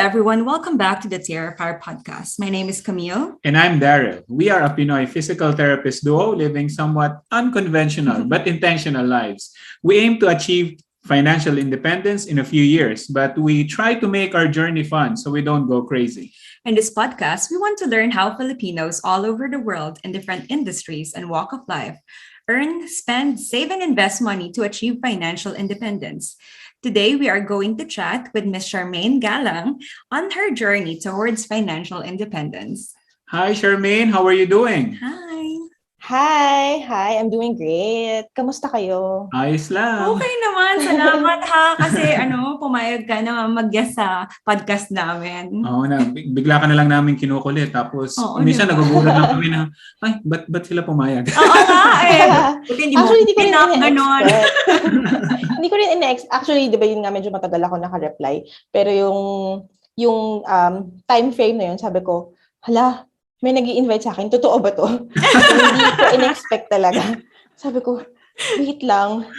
everyone. Welcome back to the TRFR podcast. My name is Camille. And I'm Daryl. We are a Pinoy physical therapist duo living somewhat unconventional but intentional lives. We aim to achieve financial independence in a few years, but we try to make our journey fun so we don't go crazy. In this podcast, we want to learn how Filipinos all over the world in different industries and walk of life earn, spend, save, and invest money to achieve financial independence. Today, we are going to chat with Ms. Charmayne Galang on her journey towards financial independence. Hi, Charmayne. How are you doing? Hi, I'm doing great. Kamusta kayo? Ayos lang. Okay naman, salamat ha. Kasi pumayag ka na mag-guest sa podcast namin. Oo na, bigla ka na lang namin kinukulit. Tapos, minsan diba? nagugulat lang kami na, ay, ba't sila pumayag? Oo nga Hindi mo Actually, hindi ko rin in-expect. Hindi ko rin in-expect. Actually, di ba yun nga, medyo matagal ako naka-reply. Pero yung time frame na yun, sabi ko, hala, may nag-i-invite sa akin. Totoo ba to? Hindi ko in-expect talaga. Sabi ko, wait lang.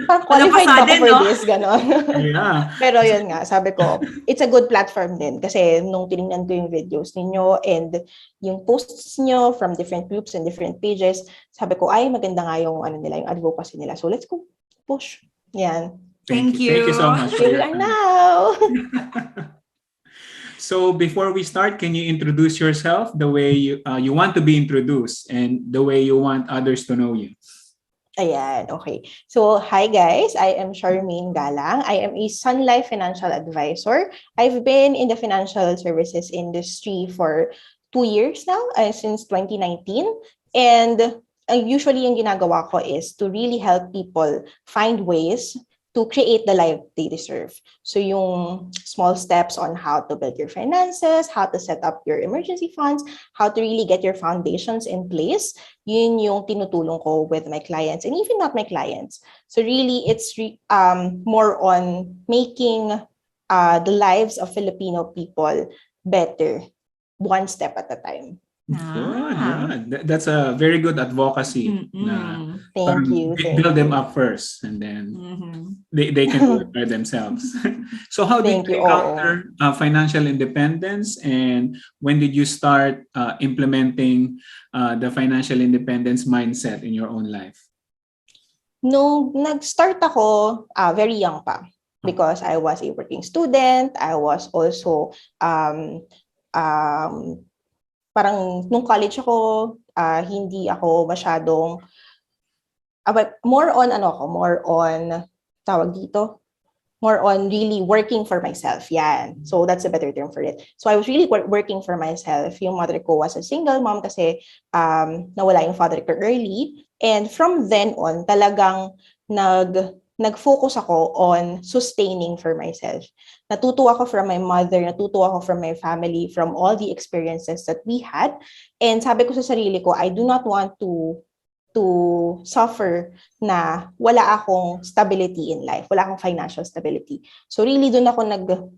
Parang qualified ba ako for this? Ganon. Yeah. Pero yun nga, sabi ko, it's a good platform din. Kasi nung tinignan ko yung videos ninyo and yung posts nyo from different groups and different pages, sabi ko, ay, maganda nga yung, yung advocacy nila. So let's go push. Yan. Thank you so much. Here we are now. So before we start, can you introduce yourself the way you want to be introduced and the way you want others to know you? Ayan, okay. So, hi guys. I am Charmayne Galang. I am a Sun Life financial advisor. I've been in the financial services industry for 2 years now, since 2019. And usually yung ginagawa ko is to really help people find ways to create the life they deserve. So yung small steps on how to build your finances, how to set up your emergency funds, how to really get your foundations in place, yun yung tinutulong ko with my clients and even not my clients. So really, it's more on making the lives of Filipino people better, one step at a time. Good. That's a very good advocacy. Thank you. Build them up first and then they can do it by themselves. So how did you encounter financial independence and when did you start implementing the financial independence mindset in your own life? Nung nag-start ako, very young pa because I was a working student. I was also parang nung college ako, hindi ako masyadong, but more on really working for myself. Yan. So that's a better term for it. So I was really working for myself. Yung mother ko was a single mom kasi nawala yung father ko early. And from then on, talagang nag-focus ako on sustaining for myself. Natuto ako from my mother, natuto ako from my family, from all the experiences that we had. And sabi ko sa sarili ko, I do not want to suffer na wala akong stability in life, wala akong financial stability. So really doon ako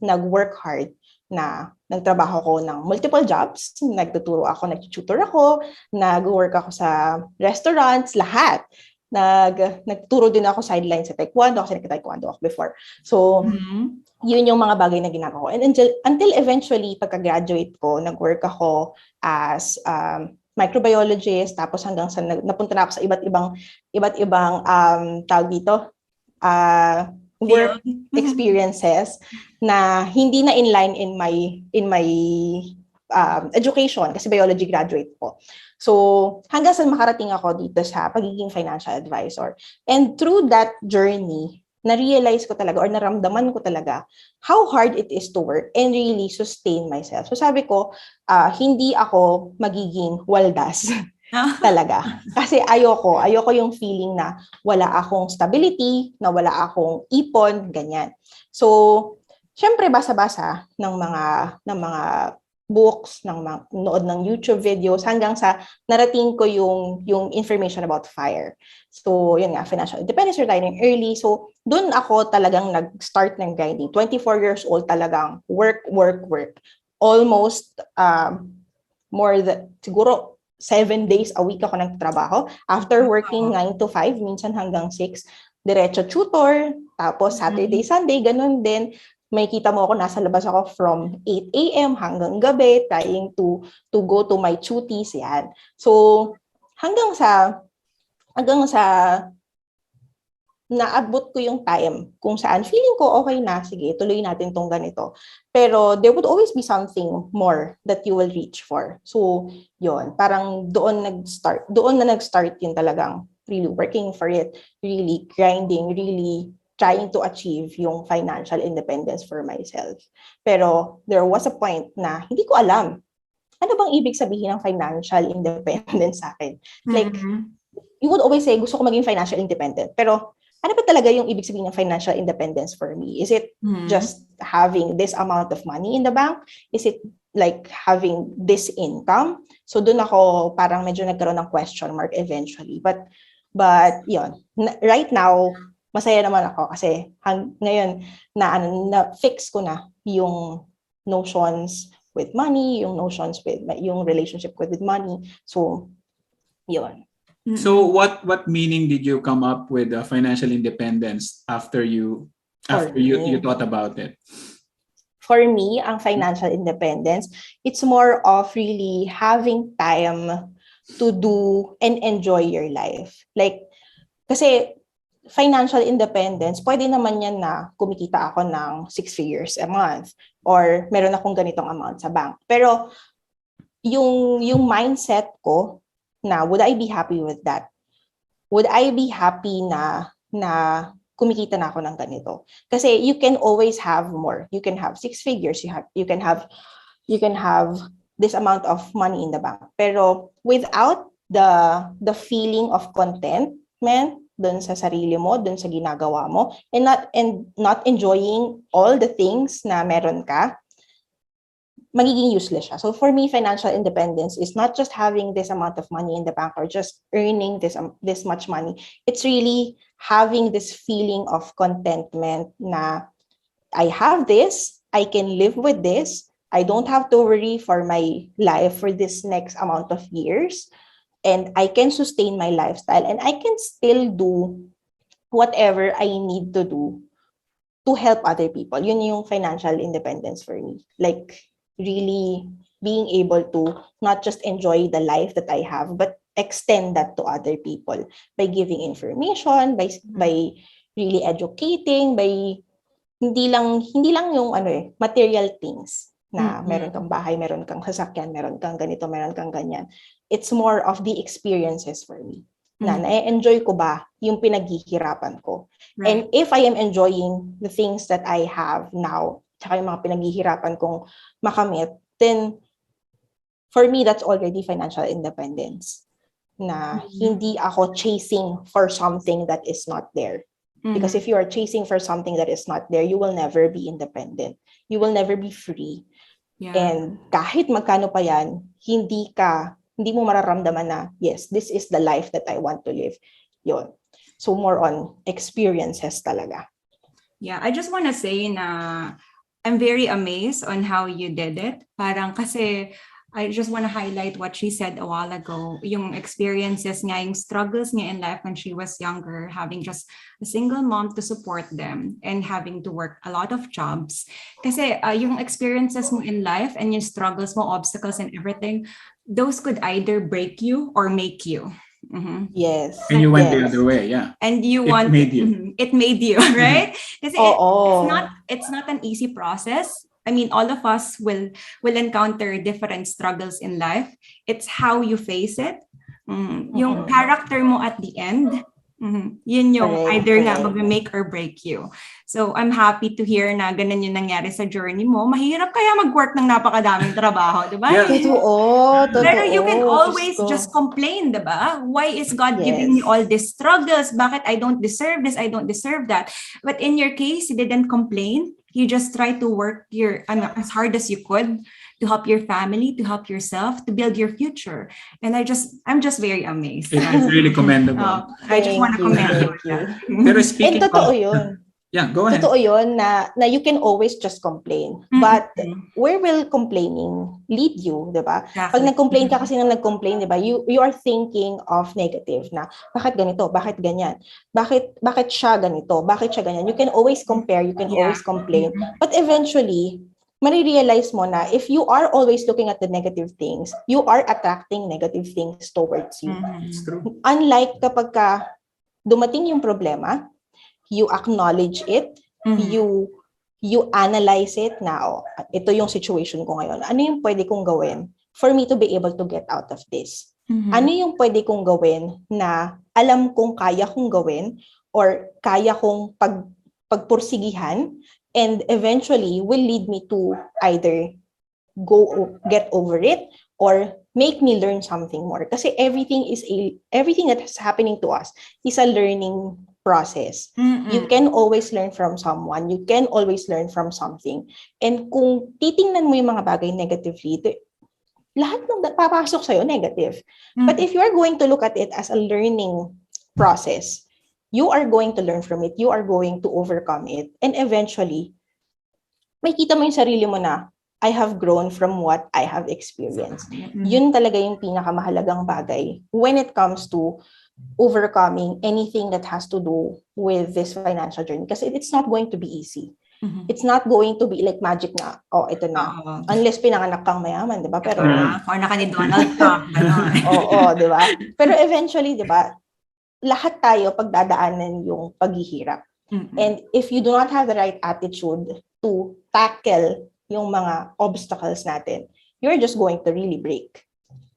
nag-work hard na nagtrabaho ko ng multiple jobs, nagtuturo ako, nag-tutor ako, nag-work ako sa restaurants, lahat. Nagturo din ako sideline sa taekwondo kasi nagka-taekwondo ako before. So, yun yung mga bagay na ginagawa ko. And until eventually, pagka-graduate ko, nag-work ako as microbiologist, tapos hanggang sa napunta na ako sa iba't ibang tawag dito, work experiences na hindi na in line in my education kasi biology graduate ko. So, hanggang sa makarating ako dito sa pagiging financial advisor. And through that journey, na-realize ko talaga or naramdaman ko talaga how hard it is to work and really sustain myself. So, sabi ko, hindi ako magiging waldas talaga. Kasi ayoko yung feeling na wala akong stability, na wala akong ipon, ganyan. So, syempre basa-basa ng mga books, nood ng YouTube videos, hanggang sa narating ko yung information about FIRE. So, yun nga, financial independence, retiring early. So, dun ako talagang nag-start ng grinding. 24 years old talagang work. Almost siguro 7 days a week ako nagtatrabaho. After working 9 to 5, minsan hanggang 6, diretso tutor, tapos Saturday, Sunday, ganun din. may kita mo ako, nasa labas ako from 8 a.m. hanggang gabi, trying to go to my duties, yan. So, hanggang sa naabot ko yung time kung saan feeling ko okay na, sige, tuloy natin tong ganito. Pero there would always be something more that you will reach for. So, yon, parang doon na nag-start yun talagang really working for it, really grinding, really trying to achieve yung financial independence for myself. Pero there was a point na hindi ko alam, ano bang ibig sabihin ng financial independence sa akin? Like, you would always say, gusto ko maging financial independent. Pero ano ba talaga yung ibig sabihin ng financial independence for me? Is it just having this amount of money in the bank? Is it like having this income? So doon ako parang medyo nagkaroon ng question mark eventually. But yon, right now, masaya naman ako kasi ngayon na fix ko na yung notions with money, yung notions with yung relationship with money. So yon. So what meaning did you come up with financial independence after you thought about it? For me, ang financial independence, it's more of really having time to do and enjoy your life. Like, kasi financial independence, pwede naman yan na kumikita ako ng 6 figures a month or meron akong ganitong amount sa bank. Pero yung mindset ko na would I be happy with that? Would I be happy na kumikita na ako ng ganito? Kasi you can always have more. You can have 6 figures. You can have this amount of money in the bank. Pero without the feeling of contentment dun sa sarili mo, dun sa ginagawa mo, and not enjoying all the things na meron ka, magiging useless siya. So for me, financial independence is not just having this amount of money in the bank or just earning this much money. It's really having this feeling of contentment na I have this, I can live with this, I don't have to worry for my life for this next amount of years, and I can sustain my lifestyle, and I can still do whatever I need to do to help other people. Yun yung financial independence for me. Like, really being able to not just enjoy the life that I have, but extend that to other people by giving information, by really educating, by hindi lang yung material things na meron kang bahay, meron kang sasakyan, meron kang ganito, meron kang ganyan. It's more of the experiences for me. Na na-enjoy ko ba yung pinaghihirapan ko? Right. And if I am enjoying the things that I have now, tsaka yung mga pinaghihirapan kong makamit, then for me, that's already financial independence. Na hindi ako chasing for something that is not there. Because if you are chasing for something that is not there, you will never be independent. You will never be free. Yeah. And kahit magkano pa yan, hindi mo mararamdaman na, yes, this is the life that I want to live. Yun. So more on experiences talaga. Yeah, I just want to say na I'm very amazed on how you did it. Parang kasi I just want to highlight what she said a while ago, yung experiences niya, yung struggles niya in life when she was younger, having just a single mom to support them and having to work a lot of jobs. Kasi yung experiences mo in life and yung struggles mo, obstacles and everything, those could either break you or make you. Mm-hmm. Yes. And you went the other way, yeah. And it made you, right? Kasi it's not an easy process. I mean, all of us will encounter different struggles in life. It's how you face it. Yung character mo at the end, yun yung either nga mag-make or break you. So I'm happy to hear na ganun yung nangyari sa journey mo. Mahirap kaya mag-work ng napakadaming trabaho, di ba? Yeah. Totoo. Pero you can always just complain, di ba? Why is God giving me all these struggles? Bakit I don't deserve this? I don't deserve that. But in your case, you didn't complain. You just try to work as hard as you could to help your family, to help yourself, to build your future. And I'm just very amazed. It's really commendable. I just want to commend you. Pero speaking totoo yun. Yeah, go ahead. Totoo yun na you can always just complain. But where will complaining lead you, di ba? Pag nag-complain ka kasi nang nag-complain, di ba? You are thinking of negative na, bakit ganito? Bakit ganyan? Bakit siya ganito? Bakit siya ganyan? You can always compare, you can always complain. But eventually, marirealize mo na if you are always looking at the negative things, you are attracting negative things towards you. It's true. Unlike kapag dumating yung problema, you acknowledge it, you analyze it now. Ito yung situation ko ngayon. Ano yung pwede kong gawin for me to be able to get out of this? Ano yung pwede kong gawin na alam kong kaya kong gawin or kaya kong pagpursigihan and eventually will lead me to either get over it or make me learn something more. Kasi everything that is happening to us is a learning process. You can always learn from someone. You can always learn from something. And kung titingnan mo yung mga bagay negatively, lahat ng papasok sa'yo negative. But if you are going to look at it as a learning process, you are going to learn from it. You are going to overcome it. And eventually, makikita mo yung sarili mo na, I have grown from what I have experienced. Yun talaga yung pinakamahalagang bagay when it comes to overcoming anything that has to do with this financial journey. Kasi it's not going to be easy. It's not going to be like magic na, ito na. Unless pinanganak kang mayaman, di ba? Pero, or naka ni Donald Trump. di ba? Pero eventually, di ba, lahat tayo pagdadaanan yung paghihirap. And if you do not have the right attitude to tackle yung mga obstacles natin, you're just going to really break.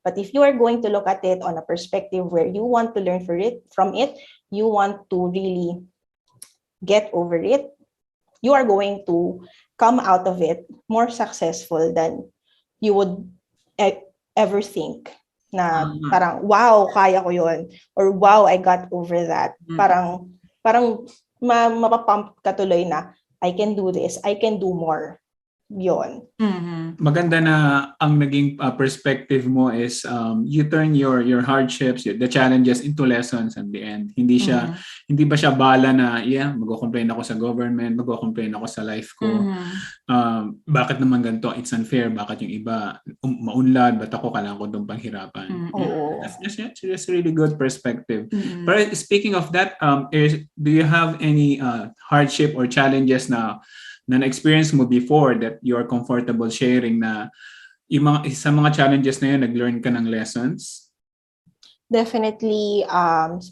But if you are going to look at it on a perspective where you want to learn from it, you want to really get over it, you are going to come out of it more successful than you would ever think. Na parang, wow, kaya ko yun. Or wow, I got over that. Parang mapapump ka tuloy na, I can do this, I can do more. Yun. Maganda na ang naging perspective mo is you turn your hardships, the challenges into lessons at the end. Hindi ba siya bala na magko-complain ako sa government, magko-complain ako sa life ko. Bakit naman ganito? It's unfair. Bakit yung iba maunlad? Ba't ako kailangan ko doon panghirapan? That's really good perspective. But speaking of that, do you have any hardship or challenges na na-experience mo before that you're comfortable sharing na yung sa mga challenges na yun, nag-learn ka ng lessons? Definitely,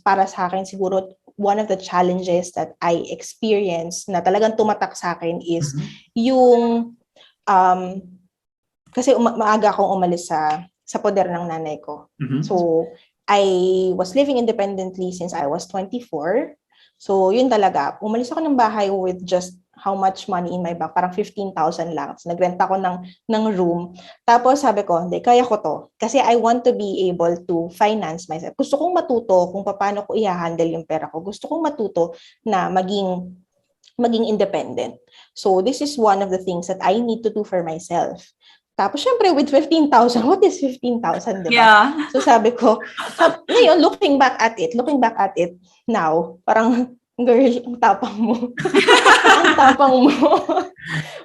para sa akin, siguro one of the challenges that I experienced na talagang tumatak sa akin is yung, kasi maaga akong umalis sa poder ng nanay ko. So, I was living independently since I was 24. So, yun talaga. Umalis ako ng bahay with just how much money in my bank? Parang 15,000 lang. So, nagrenta ako ng room. Tapos sabi ko, hindi, kaya ko to. Kasi I want to be able to finance myself. Gusto kong matuto kung paano ko i-handle yung pera ko. Gusto kong matuto na maging independent. So, this is one of the things that I need to do for myself. Tapos, syempre, with 15,000, what is 15,000, diba? Yeah. So, sabi ko, ngayon, looking back at it now, parang, girl, ang tapang mo. Ang tapang mo.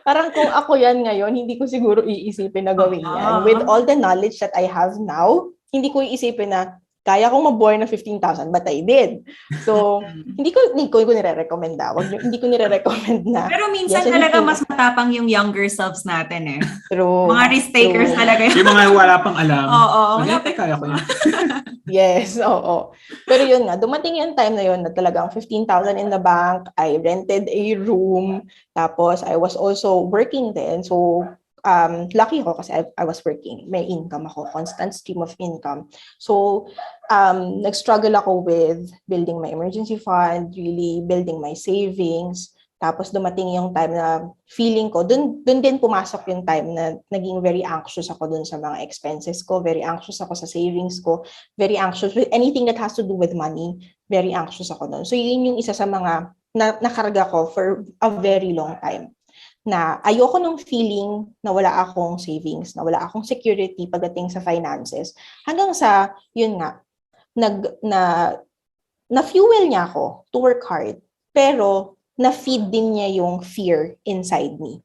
Parang kung ako yan ngayon, hindi ko siguro iisipin na gawin yan. With all the knowledge that I have now, hindi ko iisipin na kaya kong mabuhay na 15,000, but I did. So, hindi ko nire-recommend Hindi ko nire-recommend na. Pero minsan talaga mas matapang yung younger selves natin eh. True. Mga risk takers talaga yun. Yung mga wala pang alam. Oo. Kaya ko yun. Yes, oo. Pero yun nga, dumating yung time na yun na talagang 15,000 in the bank. I rented a room. Tapos, I was also working then. So, lucky ako kasi I was working. May income ako, constant stream of income. So, nag-struggle ako with building my emergency fund, really building my savings. Tapos dumating yung time na feeling ko, dun din pumasok yung time na naging very anxious ako dun sa mga expenses ko, very anxious ako sa savings ko, very anxious with anything that has to do with money, very anxious ako dun. So yun yung isa sa mga nakarga ko for a very long time. Na ayoko nung feeling na wala akong savings, na wala akong security pagdating sa finances. Hanggang sa, yun nga, na-fuel niya ako to work hard. Pero na-feed din niya yung fear inside me.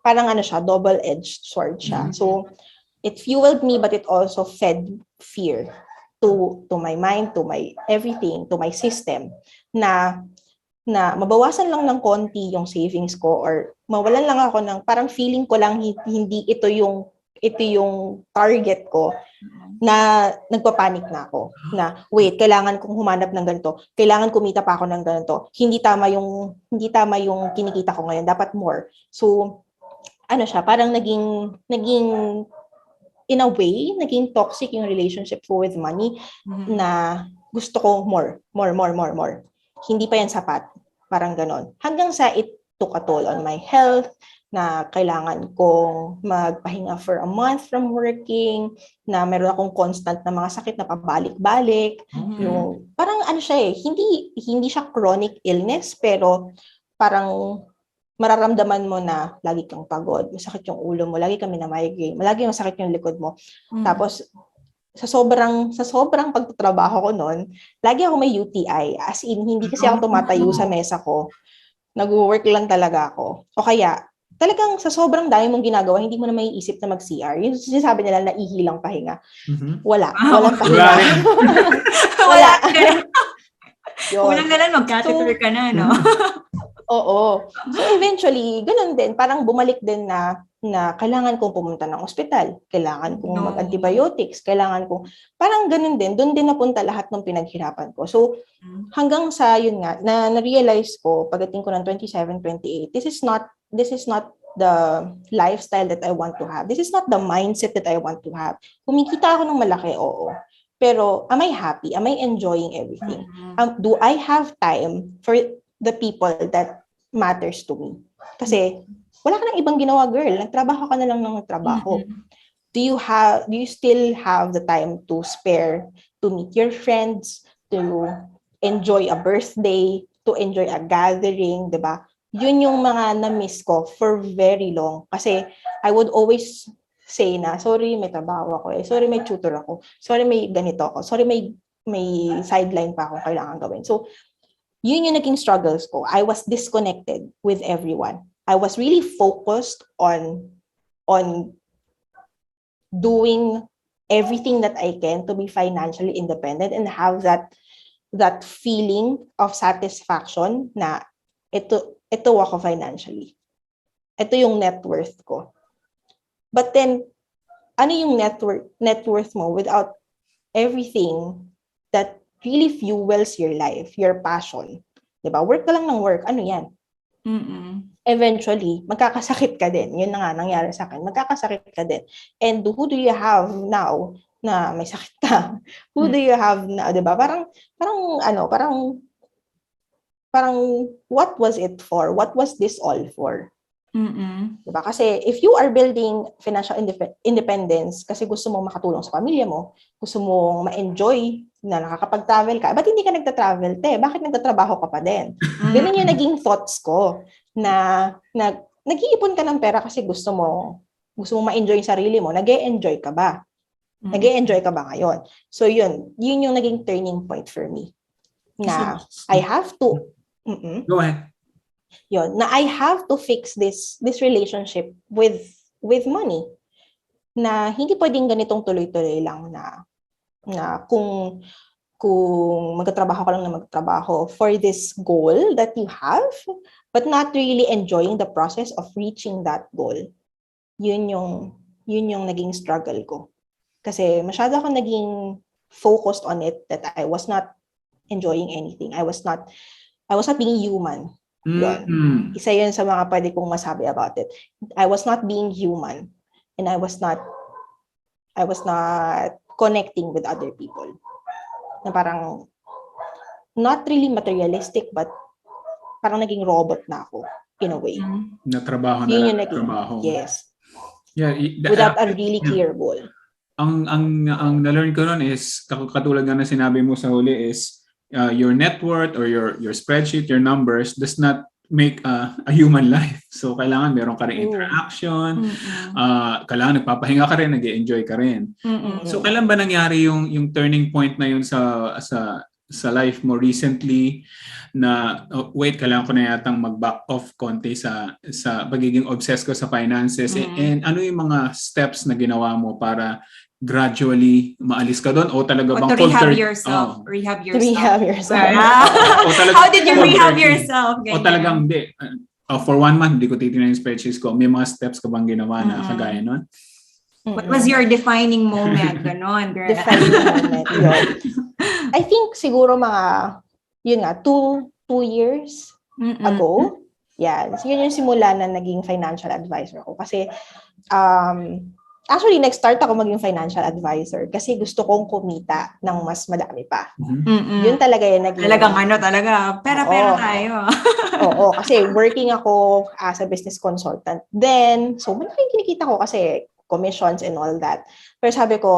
Parang ano siya, double-edged sword siya. So, it fueled me, but it also fed fear to my mind, to my everything, to my system, na mabawasan lang ng konti yung savings ko or mawalan lang ako ng parang feeling ko lang hindi ito yung target ko, na nagpapanik na ako na wait, kailangan kong humanap ng ganito, kailangan kumita pa ako ng ganito, hindi tama yung kinikita ko ngayon, dapat more. So ano siya, parang naging in a way, naging toxic yung relationship ko with money, na gusto ko more. Hindi pa yan sapat. Parang ganon. Hanggang sa it took a toll on my health, na kailangan kong magpahinga for a month from working, na meron akong constant na mga sakit na pabalik-balik. Yung, parang ano siya hindi siya chronic illness, pero parang mararamdaman mo na lagi kang pagod, masakit yung ulo mo, lagi kami na migraine, lagi masakit yung likod mo. Tapos, sa sobrang pagtatrabaho ko noon, lagi ako may UTI. As in, hindi kasi ako tumatayo sa mesa ko. Nag-work lang talaga ako. O kaya, talagang sa sobrang dami mong ginagawa, hindi mo na maiisip na mag-CR. Yung sinasabi nila na ihilang pahinga. Walang pahinga. Wala. Unang nalan, mag-catheter ka na, no? Oo. So eventually, ganun din. Parang bumalik din na kailangan kong pumunta ng ospital. Kailangan kong mag-antibiotics. Kailangan kong, parang ganun din. Doon din napunta lahat ng pinaghirapan ko. So hanggang sa, yun nga, na-realize ko, pagdating ko ng 27, 28, this is not the lifestyle that I want to have. This is not the mindset that I want to have. Kumikita ako ng malaki, oo. Pero am I happy? Am I enjoying everything? Do I have time for the people that matters to me? Kasi wala ka nang ibang ginawa, girl. Nagtrabaho ka na lang ng trabaho. Do you still have the time to spare to meet your friends, to enjoy a birthday, to enjoy a gathering, 'di ba? Yun yung mga na-miss ko for very long. Kasi I would always say na, sorry, may trabaho ako sorry, may tutor ako. Sorry, may ganito ako. Sorry, may sideline pa akong kailangan gawin. So, yun yung naging struggles ko. I was disconnected with everyone. I was really focused on doing everything that I can to be financially independent and have that feeling of satisfaction na ito ako financially. Ito yung net worth ko. But then, ano yung net worth mo without everything that really fuels your life, your passion? Diba? Work ka lang ng work. Ano yan? Eventually, magkakasakit ka din. Yun na nga nangyari sa akin. Magkakasakit ka din. And who do you have now na may sakit ka? Who do you have na, diba? Parang what was it for? What was this all for? Diba? Kasi if you are building financial independence kasi gusto mong makatulong sa pamilya mo, gusto mong ma-enjoy na nakakapag-travel ka, ba't hindi ka nagta-travel, te? Bakit nagtatrabaho ka pa din? Ganun yung naging thoughts ko na nag-iipon ka ng pera kasi gusto mo ma-enjoy yung sarili mo. Nag-e-enjoy ka ba? Nag-e-enjoy ka ba ngayon? So yun yung naging turning point for me. Na I have to Go ahead. Yun, na I have to fix this relationship with money. Na hindi pwedeng ganitong tuloy-tuloy lang na kung magtatrabaho ka lang na magtrabaho for this goal that you have, but not really enjoying the process of reaching that goal. Yun yung naging struggle ko. Kasi masyado ako naging focused on it that I was not enjoying anything. I was not being human. Yun. Isa yun sa mga pwede kong masabi about it. I was not being human, and I was not connecting with other people. Na parang not really materialistic, but parang naging robot na ako in a way. Natrabaho na yun lang trabaho. Yes. Yeah, without a really clear goal. Ang na-learn ko ron is katulad nga na sinabi mo sa huli is your net worth or your spreadsheet, your numbers does not make a human life. So kailangan meron ka rin interaction, kailangan nagpapahinga ka rin, nag-e-enjoy ka rin. So kailan ba nangyari yung turning point na yun sa sa life mo recently na wait, kailangan ko na yatang mag-back off konti sa pagiging obsessed ko sa finances. And ano yung mga steps na ginawa mo para gradually maalis ka doon o talaga bang to rehab yourself? Rehab yourself. Rehab yourself. O talaga, How did you rehab yourself? O talagang hindi. For 1 month, hindi ko titignan yung spreadsheets ko. May mga steps ka bang ginawa na kagaya nun? What was your defining moment? Ganon, girl. Defining moment, yun. I think siguro mga, yun nga, 2 years ago. Yeah, so yun yung simula na naging financial advisor ko. Kasi, actually, nag-start ako maging financial advisor kasi gusto kong kumita ng mas madami pa. Yun talaga yung naging... Talaga. Pera tayo. Oo, kasi working ako as a business consultant. Then, so malaking kinikita ko kasi commissions and all that. Pero sabi ko,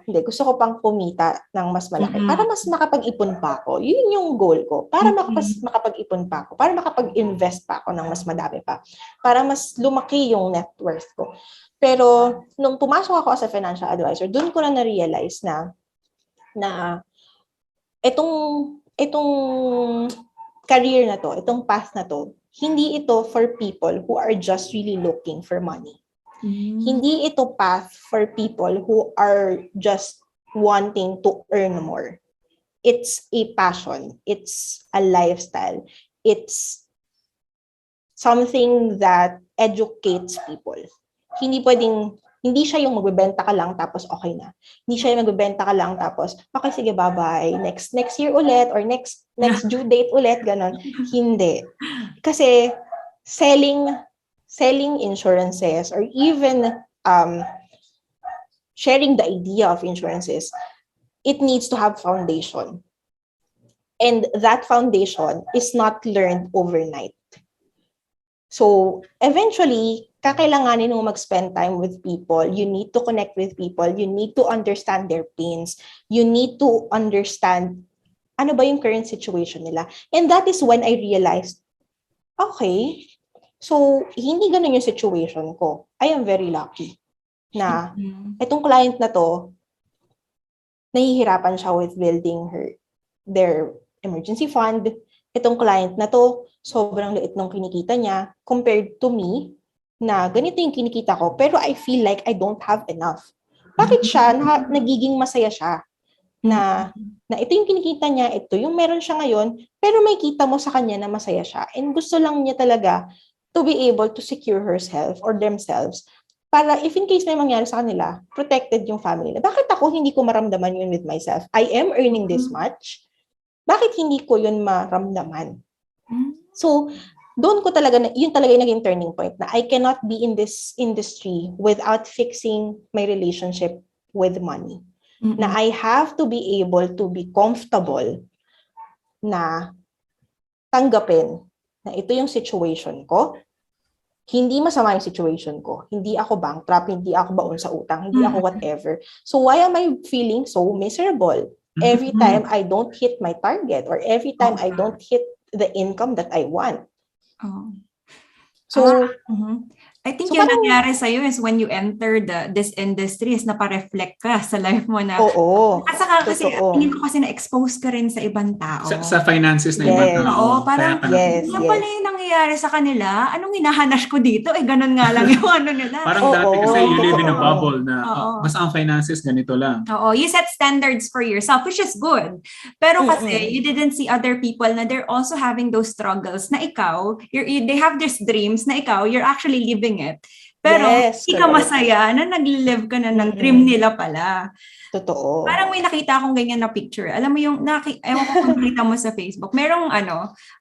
hindi, gusto ko pang kumita ng mas malaki para mas makapag-ipon pa ako. Yun yung goal ko. Para makapag-ipon pa ako. Para makapag-invest pa ako ng mas madami pa. Para mas lumaki yung net worth ko. Pero, nung pumasok ako as a financial advisor, dun ko na na-realize na itong career na to, itong path na to, hindi ito for people who are just really looking for money. Hindi ito path for people who are just wanting to earn more. It's a passion. It's a lifestyle. It's something that educates people. Hindi siya yung magbebenta ka lang tapos okay na. Hindi siya yung magbebenta ka lang tapos, okay, sige, bye-bye. Next year ulit or next due date ulit, ganon. Hindi. Kasi selling insurances or even sharing the idea of insurances, it needs to have foundation. And that foundation is not learned overnight. So, eventually, kakailanganin mo mag-spend time with people. You need to connect with people. You need to understand their pains. You need to understand ano ba yung current situation nila. And that is when I realized, okay, so hindi ganun yung situation ko. I am very lucky na itong client na to, nahihirapan siya with building their emergency fund. Itong client na to, sobrang liit ng kinikita niya compared to me na ganito yung kinikita ko pero I feel like I don't have enough. Bakit siya nagiging masaya siya? Na ito yung kinikita niya, ito yung meron siya ngayon, pero may kita mo sa kanya na masaya siya. And gusto lang niya talaga to be able to secure herself or themselves para if in case may mangyari sa kanila, protected yung family nila. Bakit ako hindi ko maramdaman yun with myself? I am earning this much. Bakit hindi ko yun maramdaman? So, doon ko talaga, yun talaga yung naging turning point na I cannot be in this industry without fixing my relationship with money. Na I have to be able to be comfortable na tanggapin na ito yung situation ko. Hindi masama yung situation ko. Hindi ako bankrupt, hindi ako baon sa utang, hindi ako whatever. So why am I feeling so miserable every time I don't hit my target or every time I don't hit the income that I want? So, I think yung nangyari sa'yo is when you enter this industry is napareflect ka sa life mo na. Oo. Kasi tingin ko kasi na-expose ka rin sa ibang tao. Sa finances na ibang tao. Oo, parang pala yung nangyayari sa kanila. Anong hinahanas ko dito? Ganun nga lang yung ano nila. Parang dati kasi you live in a bubble na basta ang finances ganito lang. Oo, you set standards for yourself, which is good. Pero kasi you didn't see other people na they're also having those struggles na ikaw, they have these dreams na ikaw, you're actually living it. Pero hindi ka masaya na nag-live ka na ng dream nila pala. Totoo. Parang may nakita akong ganyan na picture. Alam mo yung, ewan ko kung nakita mo sa Facebook, merong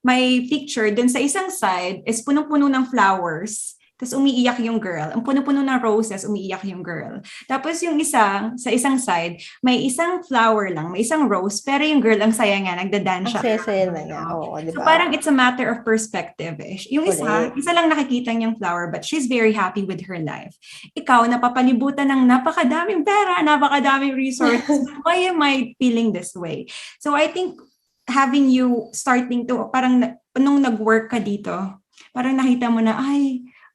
may picture dun sa isang side is punong-puno ng flowers. Tapos umiiyak yung girl. Ang puno-puno ng roses, umiiyak yung girl. Tapos yung sa isang side, may isang flower lang, may isang rose, pero yung girl ang saya nga, nagda-dance siya. Ang saya na niya. Oo, diba? So parang it's a matter of perspective. Yung isa lang nakikita niyang flower, but she's very happy with her life. Ikaw, napapalibutan ng napakadaming pera, napakadaming resources. Why am I feeling this way? So I think having you starting to, parang nung nag-work ka dito, parang nakita mo na,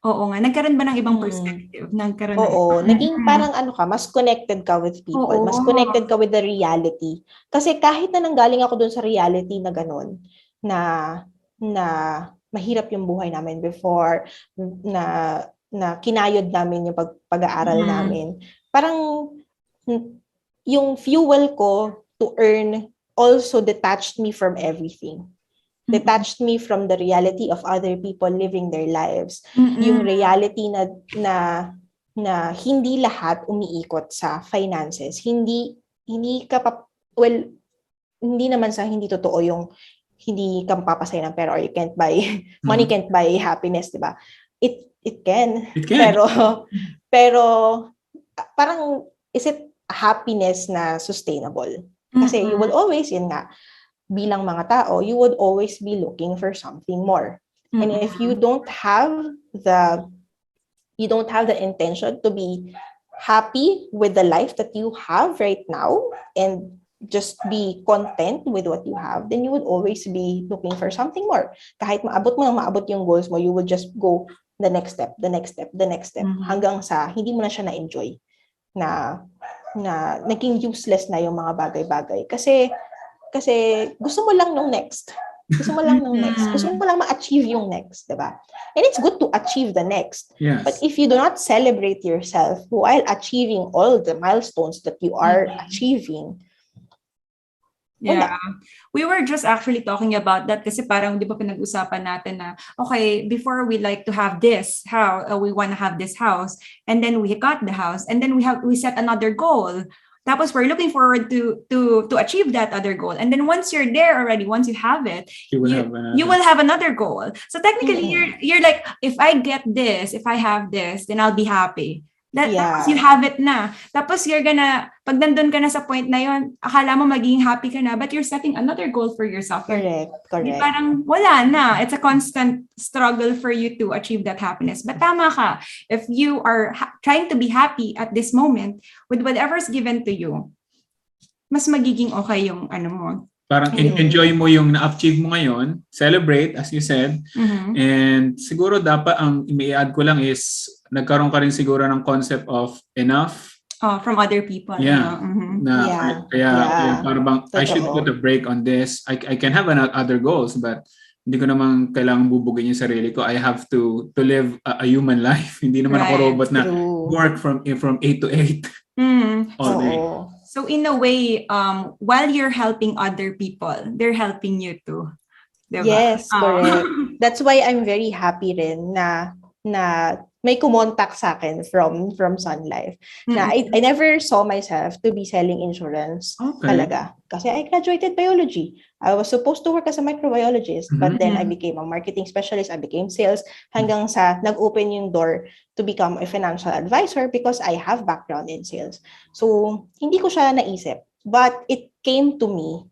Oo nga. Nagkaroon ba ng ibang Mm. perspective? Nagkaroon ng Oo, naging parang mas connected ka with people, mas Oo. connected ka with the reality. Kasi kahit na nanggaling ako dun sa reality na ganun, na na mahirap yung buhay namin before, na kinayod namin yung pag-aaral namin. Parang yung fuel ko to earn also detached me from everything. Detached me from the reality of other people living their lives. Yung reality na hindi lahat umiikot sa finances. Hindi ka hindi naman sa hindi totoo yung hindi ka mapapasaya ng pera or you can't buy money can't buy happiness, di ba? It can. It can. Pero parang is it happiness na sustainable? Kasi you will always, yun nga, bilang mga tao, you would always be looking for something more. And if you don't have the intention to be happy with the life that you have right now and just be content with what you have, then you would always be looking for something more. Kahit maabot yung goals mo, you will just go the next step, hanggang sa hindi mo na siya na-enjoy, na naging useless na yung mga bagay-bagay. Kasi gusto mo lang nung next. Gusto mo lang ma-achieve yung next, diba? And it's good to achieve the next. Yes. But if you do not celebrate yourself while achieving all the milestones that you are achieving, yeah. We were just actually talking about that kasi parang di ba pinag-usapan natin na okay, before we like to have this, we want to have this house, and then we got the house, and then we set another goal. Tapos we're looking forward to achieve that other goal. And then once you're there already, once you have it, you will have another goal. So technically, you're like, if I get this, if I have this, then I'll be happy. Tapos you have it na. Tapos pag nandun ka na sa point na yun, akala mo magiging happy ka na, but you're setting another goal for yourself. Correct. Parang wala na. It's a constant struggle for you to achieve that happiness. But tama ka. If you are trying to be happy at this moment with whatever's given to you, mas magiging okay yung mo. Parang enjoy mo yung na-achieve mo ngayon, celebrate, as you said, and siguro dapat ang i-add ko lang is nagkaroon ka rin siguro ng concept of enough. From other people. Yeah. Kaya parang I should put a break on this. I can have other goals, but hindi ko naman kailangan bubugin yung sarili ko. I have to live a human life. Hindi naman ako robot na work from 8 to 8 all day. So in a way, while you're helping other people, they're helping you too. Diba? Yes, correct. That's why I'm very happy rin na may kumontak sa akin from Sun Life. Na I never saw myself to be selling insurance talaga. Kasi I graduated biology. I was supposed to work as a microbiologist, but then I became a marketing specialist, I became sales, hanggang sa nag-open yung door to become a financial advisor because I have background in sales. So, hindi ko siya naisip. But it came to me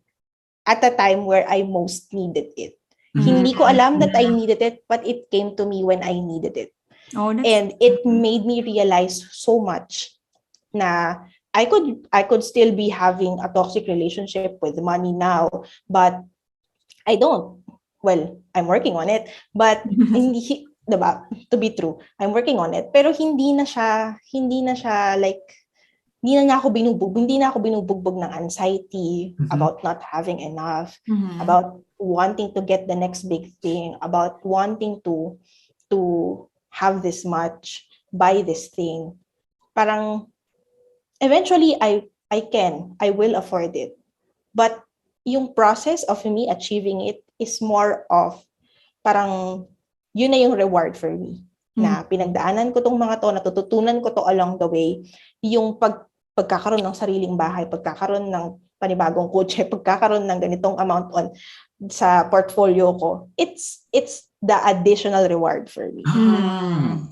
at a time where I most needed it. Hindi ko alam that I needed it, but it came to me when I needed it. And it made me realize so much na I could still be having a toxic relationship with money now, but I don't. Well, I'm working on it, but hindi, diba? To be true, I'm working on it. Pero hindi na siya like, hindi na ako binubugbog ng anxiety about not having enough, about wanting to get the next big thing, about wanting to have this much, buy this thing. Parang eventually I will afford it. But yung process of me achieving it is more of parang yun na yung reward for me. Na pinagdaanan ko tong mga to, natututunan ko to along the way, yung pagkakaroon ng sariling bahay, pagkakaroon ng panibagong kotse, pagkakaroon ng ganitong amount sa portfolio ko, it's the additional reward for me.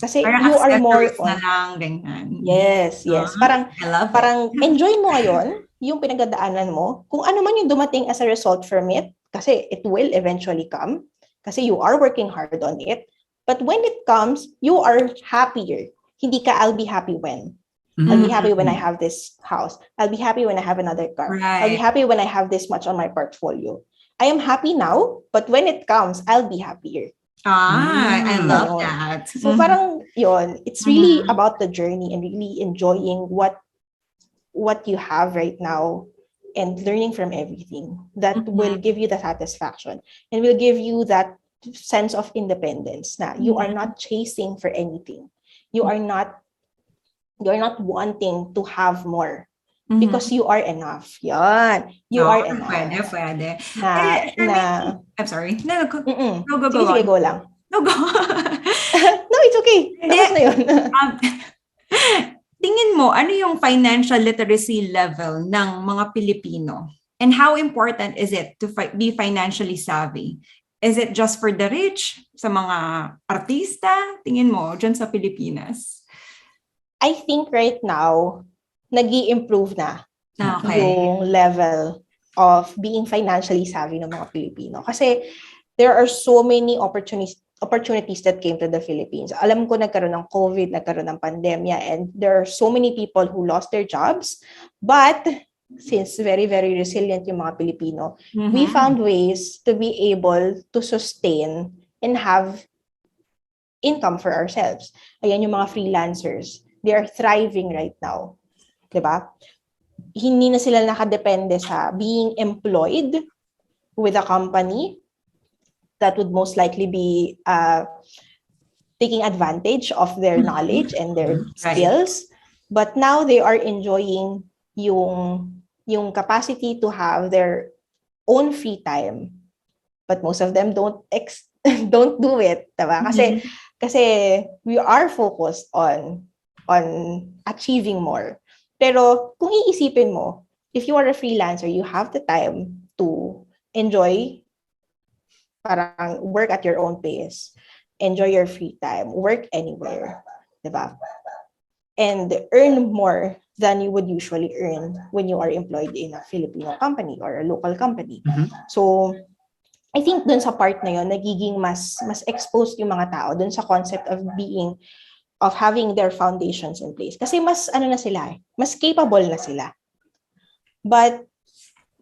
Kasi parang you are more on na lang, ganyan. Yes. Parang enjoy mo ngayon yung pinagdadaanan mo. Kung ano man yung dumating as a result from it, kasi it will eventually come, kasi you are working hard on it. But when it comes, you are happier. Hindi ka, I'll be happy when. I'll be happy when I have this house. I'll be happy when I have another car. Right. I'll be happy when I have this much on my portfolio. I am happy now, but when it comes, I'll be happier. I love Ganon. that. So parang yun, it's really about the journey and really enjoying what you have right now and learning from everything that will give you the satisfaction and will give you that sense of independence na you are not chasing for anything. You're not wanting to have more because you are enough. Yan. You are enough. Pwede. Na I'm sorry. No, go Sige, on. go lang. No, go. No, it's okay. Tapos na yun. Tingin mo, ano yung financial literacy level ng mga Pilipino? And how important is it to be financially savvy? Is it just for the rich? Sa mga artista? Tingin mo, dyan sa Pilipinas? I think right now, nag-i-improve na yung level of being financially savvy ng mga Pilipino. Kasi there are so many opportunities that came to the Philippines. Alam ko nagkaroon ng COVID, nagkaroon ng pandemya, and there are so many people who lost their jobs. But since very, very resilient yung mga Pilipino, we found ways to be able to sustain and have income for ourselves. Ayan yung mga freelancers. They are thriving right now. Diba? Hindi na sila nakadepende sa being employed with a company that would most likely be taking advantage of their knowledge and their skills. But now they are enjoying yung capacity to have their own free time. But most of them don't do it. Diba? Kasi we are focused on achieving more. Pero kung iisipin mo, if you are a freelancer, you have the time to enjoy, parang work at your own pace, enjoy your free time, work anywhere, diba? And earn more than you would usually earn when you are employed in a Filipino company or a local company. So, I think dun sa part na yun, nagiging mas exposed yung mga tao dun sa concept of having their foundations in place. Kasi mas mas capable na sila. But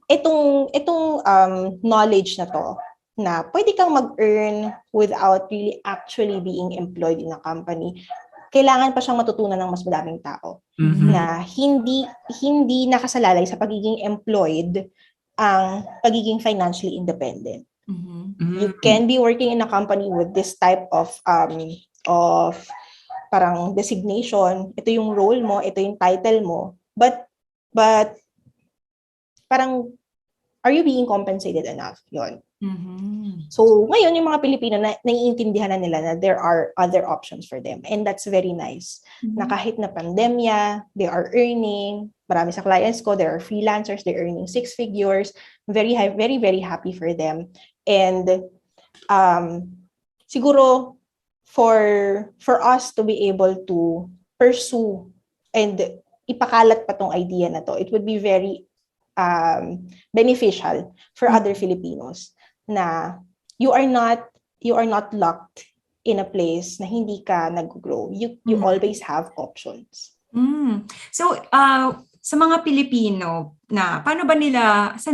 itong knowledge na to, na pwede kang mag-earn without really actually being employed in a company, kailangan pa siyang matutunan ng mas madaming tao na hindi nakasalalay sa pagiging employed ang pagiging financially independent. You can be working in a company with this type of parang designation, ito yung role mo, ito yung title mo, but parang, are you being compensated enough? Yun. So, ngayon, yung mga Pilipino, naiintindihan na nila na there are other options for them. And that's very nice. Na kahit na pandemya, they are earning, marami sa clients ko, there are freelancers, they're earning 6 figures, very, very happy for them. And siguro, for us to be able to pursue and ipakalat pa tong idea na to, it would be very beneficial for other Filipinos na you are not locked in a place na hindi ka nag-grow. You always have options. So, sa mga Pilipino na saan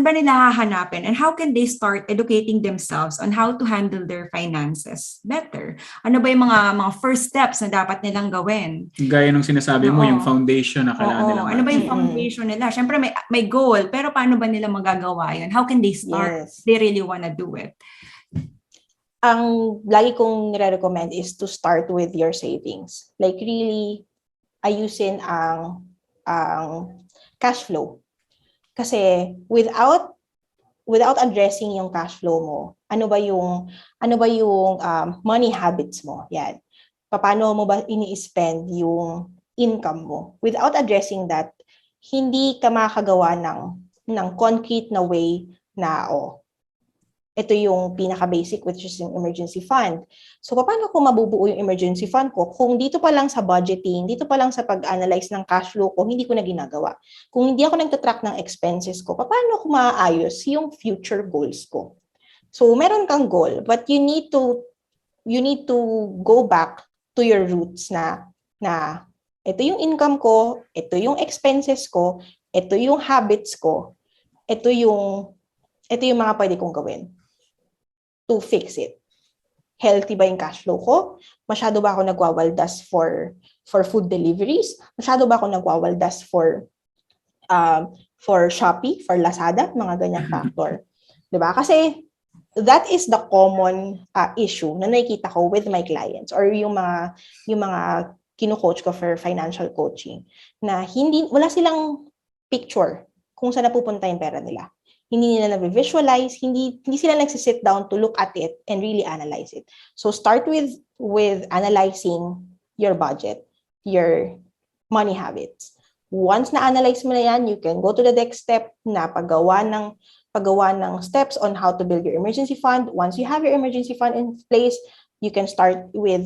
ba nila hahanapin and how can they start educating themselves on how to handle their finances better? Ano ba yung mga first steps na dapat nilang gawin? Gaya nung sinasabi mo, yung foundation na kailangan nila. Ano ba yung foundation nila? Siyempre may goal, pero paano ba nila magagawa yun? How can they start? Yes. They really wanna do it. Ang lagi kong nire-recommend is to start with your savings. Like really ayusin ang cash flow. Kasi without addressing yung cash flow mo, ano ba yung money habits mo? Yan. Paano mo ba ini-spend yung income mo? Without addressing that, hindi ka makakagawa ng concrete na way na ito yung pinaka-basic, which is yung emergency fund. So, paano ko mabubuo yung emergency fund ko kung dito pa lang sa budgeting, dito pa lang sa pag-analyze ng cash flow ko, hindi ko na ginagawa? Kung hindi ako nagtatrack ng expenses ko, paano ko maayos yung future goals ko? So, meron kang goal, but you need to go back to your roots na ito yung income ko, ito yung expenses ko, ito yung habits ko, ito yung mga pwede kong gawin to fix it. Healthy ba yung cash flow ko? Masyado ba ako nagwawaldas for food deliveries? Masyado ba ako nagwawaldas for Shopee, for Lazada, mga ganyang factor. 'Di ba? Kasi that is the common issue na nakikita ko with my clients or yung mga kino-coach ko for financial coaching na wala silang picture kung saan napupunta yung pera nila. Hindi nila na-visualize, hindi sila nagsisit down to look at it and really analyze it. So start with analyzing your budget, your money habits. Once na-analyze mo na yan, you can go to the next step na paggawa ng steps on how to build your emergency fund. Once you have your emergency fund in place, you can start with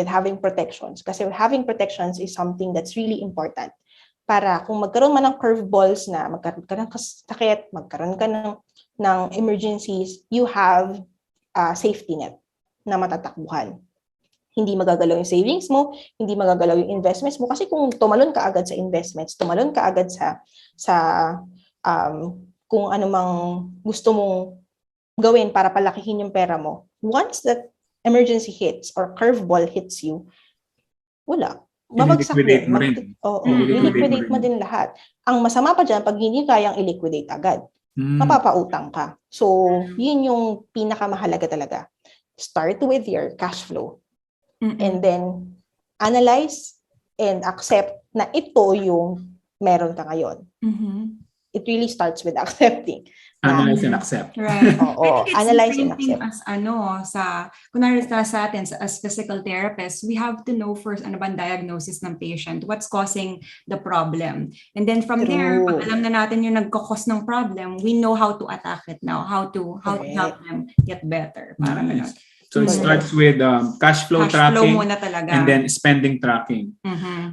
having protections. Kasi having protections is something that's really important. Para kung magkaroon man ng curveballs na magkaroon ka ng sakit, magkaroon ka ng emergencies, you have a safety net na matatakbuhan. Hindi magagalaw yung savings mo, hindi magagalaw yung investments mo. Kasi kung tumalon ka agad sa investments, tumalon ka agad sa kung ano mang gusto mong gawin para palakihin yung pera mo, once that emergency hits or curveball hits you, wala. Babagsak din. I-liquidate mo din lahat. Ang masama pa dyan, pag hindi kayang i-liquidate agad, mapapautang ka. So, yun yung pinakamahalaga talaga. Start with your cash flow. And then, analyze and accept na ito yung meron ka ngayon. It really starts with accepting. Analyze and accept. Right. Oo, I think it's analyze the and same thing accept. kunwari sa atin, as physical therapists, we have to know first ano ba ang diagnosis ng patient, what's causing the problem. And then from there, pag alam na natin yung nagkakos ng problem, we know how to attack it now, how to help them get better. Parang ganun. So it starts with cash flow tracking muna talaga. and then spending tracking.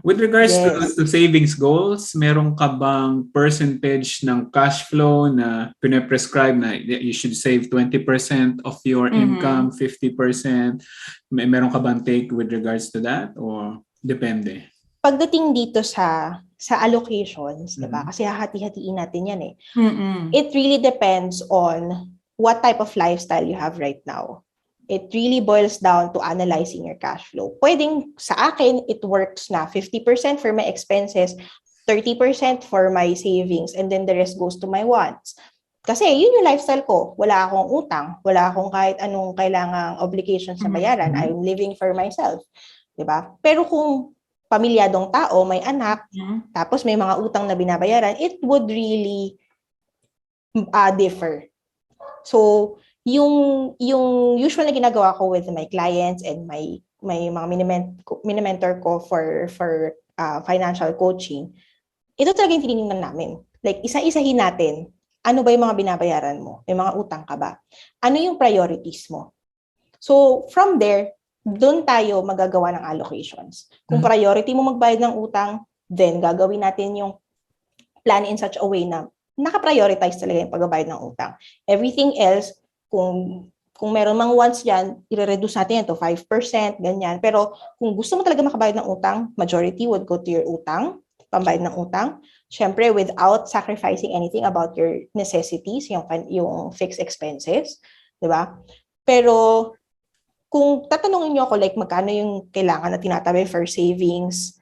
With regards to savings goals, meron ka bang percentage ng cash flow na pine-prescribe na you should save 20% of your income, 50%? Meron ka bang take with regards to that or depende? Pagdating dito sa allocations, diba? Kasi hahati-hatiin natin yan eh. It really depends on what type of lifestyle you have right now. It really boils down to analyzing your cash flow. Pwedeng sa akin, it works na 50% for my expenses, 30% for my savings, and then the rest goes to my wants. Kasi yun yung lifestyle ko. Wala akong utang. Wala akong kahit anong kailangang obligations na bayaran. I'm living for myself. Diba? Pero kung pamilyadong tao, may anak, tapos may mga utang na binabayaran, it would really differ. So, yung usual na ginagawa ko with my clients and my mga mini-mentor ko for financial coaching, ito talaga yung tinignan namin. Like, isa-isahin natin, ano ba yung mga binabayaran mo? May mga utang ka ba? Ano yung priorities mo? So, from there, doon tayo magagawa ng allocations. Kung priority mo magbayad ng utang, then gagawin natin yung plan in such a way na naka-prioritize talaga yung pagbabayad ng utang. Everything else, kung meron mang wants dyan, i-reduce natin ito, 5%, ganyan. Pero kung gusto mo talaga makabayad ng utang, majority would go to your utang, pambayad ng utang. Siyempre, without sacrificing anything about your necessities, yung fixed expenses, di ba? Pero kung tatanungin niyo ako, like, magkano yung kailangan na tinatabi for savings,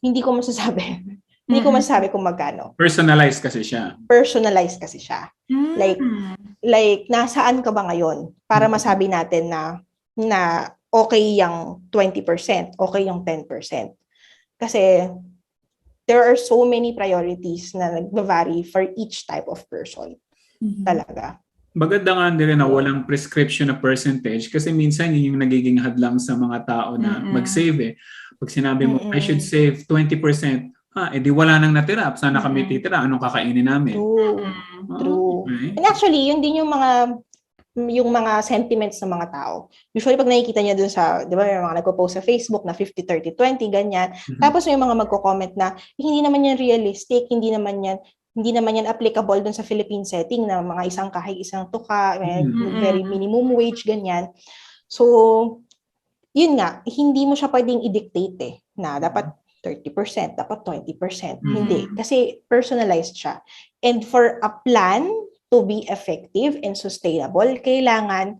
hindi ko masasabi. Hindi ko masasabi kung magkano. Personalized kasi siya. Like, nasaan ka ba ngayon para masabi natin na okay yung 20%, okay yung 10%. Kasi there are so many priorities na nag-vary for each type of person. Talaga. Maganda nga din na walang prescription na percentage kasi minsan yun yung nagiging hadlang sa mga tao na mag-save eh. Pag sinabi mo, I should save 20%, edi wala nang natira. Sana kami titira. Anong kakainin namin? True. Okay. And actually, yun din yung mga sentiments ng mga tao. Usually, pag nakikita niya dun sa, di ba, may mga nagpo-post sa Facebook na 50, 30, 20, ganyan. Tapos may mga magko-comment na, hindi naman yan realistic, hindi naman yan applicable dun sa Philippine setting na mga isang kahig, isang tuka, very minimum wage, ganyan. So, yun nga, hindi mo siya pwedeng i-dictate na dapat 30%, dapat 20%. Hindi. Kasi personalized siya. And for a plan to be effective and sustainable, kailangan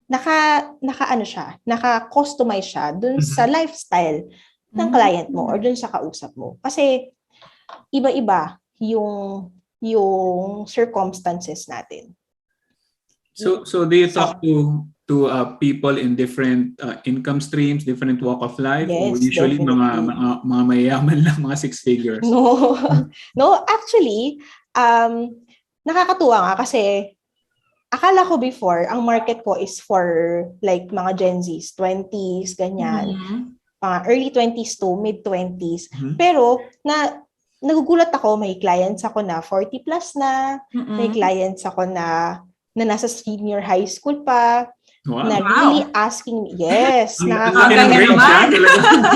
naka-customize siya dun sa lifestyle ng client mo or dun sa kausap mo. Kasi iba-iba yung circumstances natin. So do you talk to people in different income streams, different walk of life, or Yes, usually definitely. mga mayayaman lang, mga six figures? No. No, actually, nakakatuwa nga kasi akala ko before, ang market ko is for like mga Gen Zs, 20s, ganyan. Mga early 20s to mid 20s. Pero nagugulat ako, may clients ako na 40 plus na, may clients ako na nasa senior high school pa, na really asking me, yes, nakakagaling naman.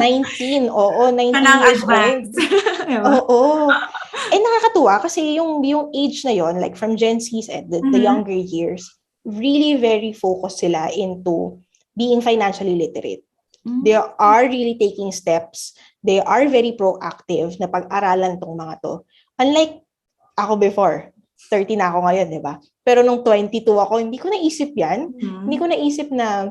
19 years old. Oo. Nakakatuwa kasi yung age na yon, like from Gen Z's and the younger years, really very focused sila into being financially literate. They are really taking steps. They are very proactive na pag-aralan tong mga to. Unlike ako before, 30 na ako ngayon, di ba? Pero nung 22 ako, hindi ko naisip yan. Hindi ko naisip na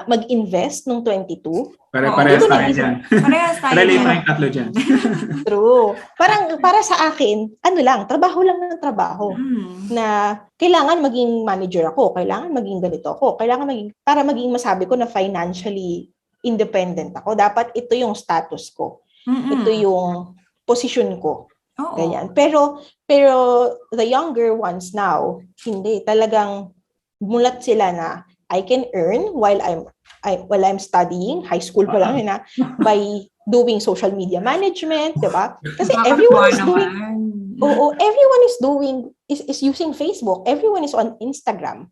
mag-invest nung 22. Parehas tayo dyan. Parehas tayo. Relate tayong tatlo dyan. True. Para sa akin, trabaho lang ng trabaho. Na kailangan maging manager ako, kailangan maging ganito ako, para maging masabi ko na financially independent ako, dapat ito yung status ko. Ito yung position ko. Ganyan. Pero the younger ones now, hindi. Talagang mulat sila na I can earn while I'm studying, high school pa lang na, by doing social media management, di ba? Kasi everyone is using Facebook. Everyone is on Instagram.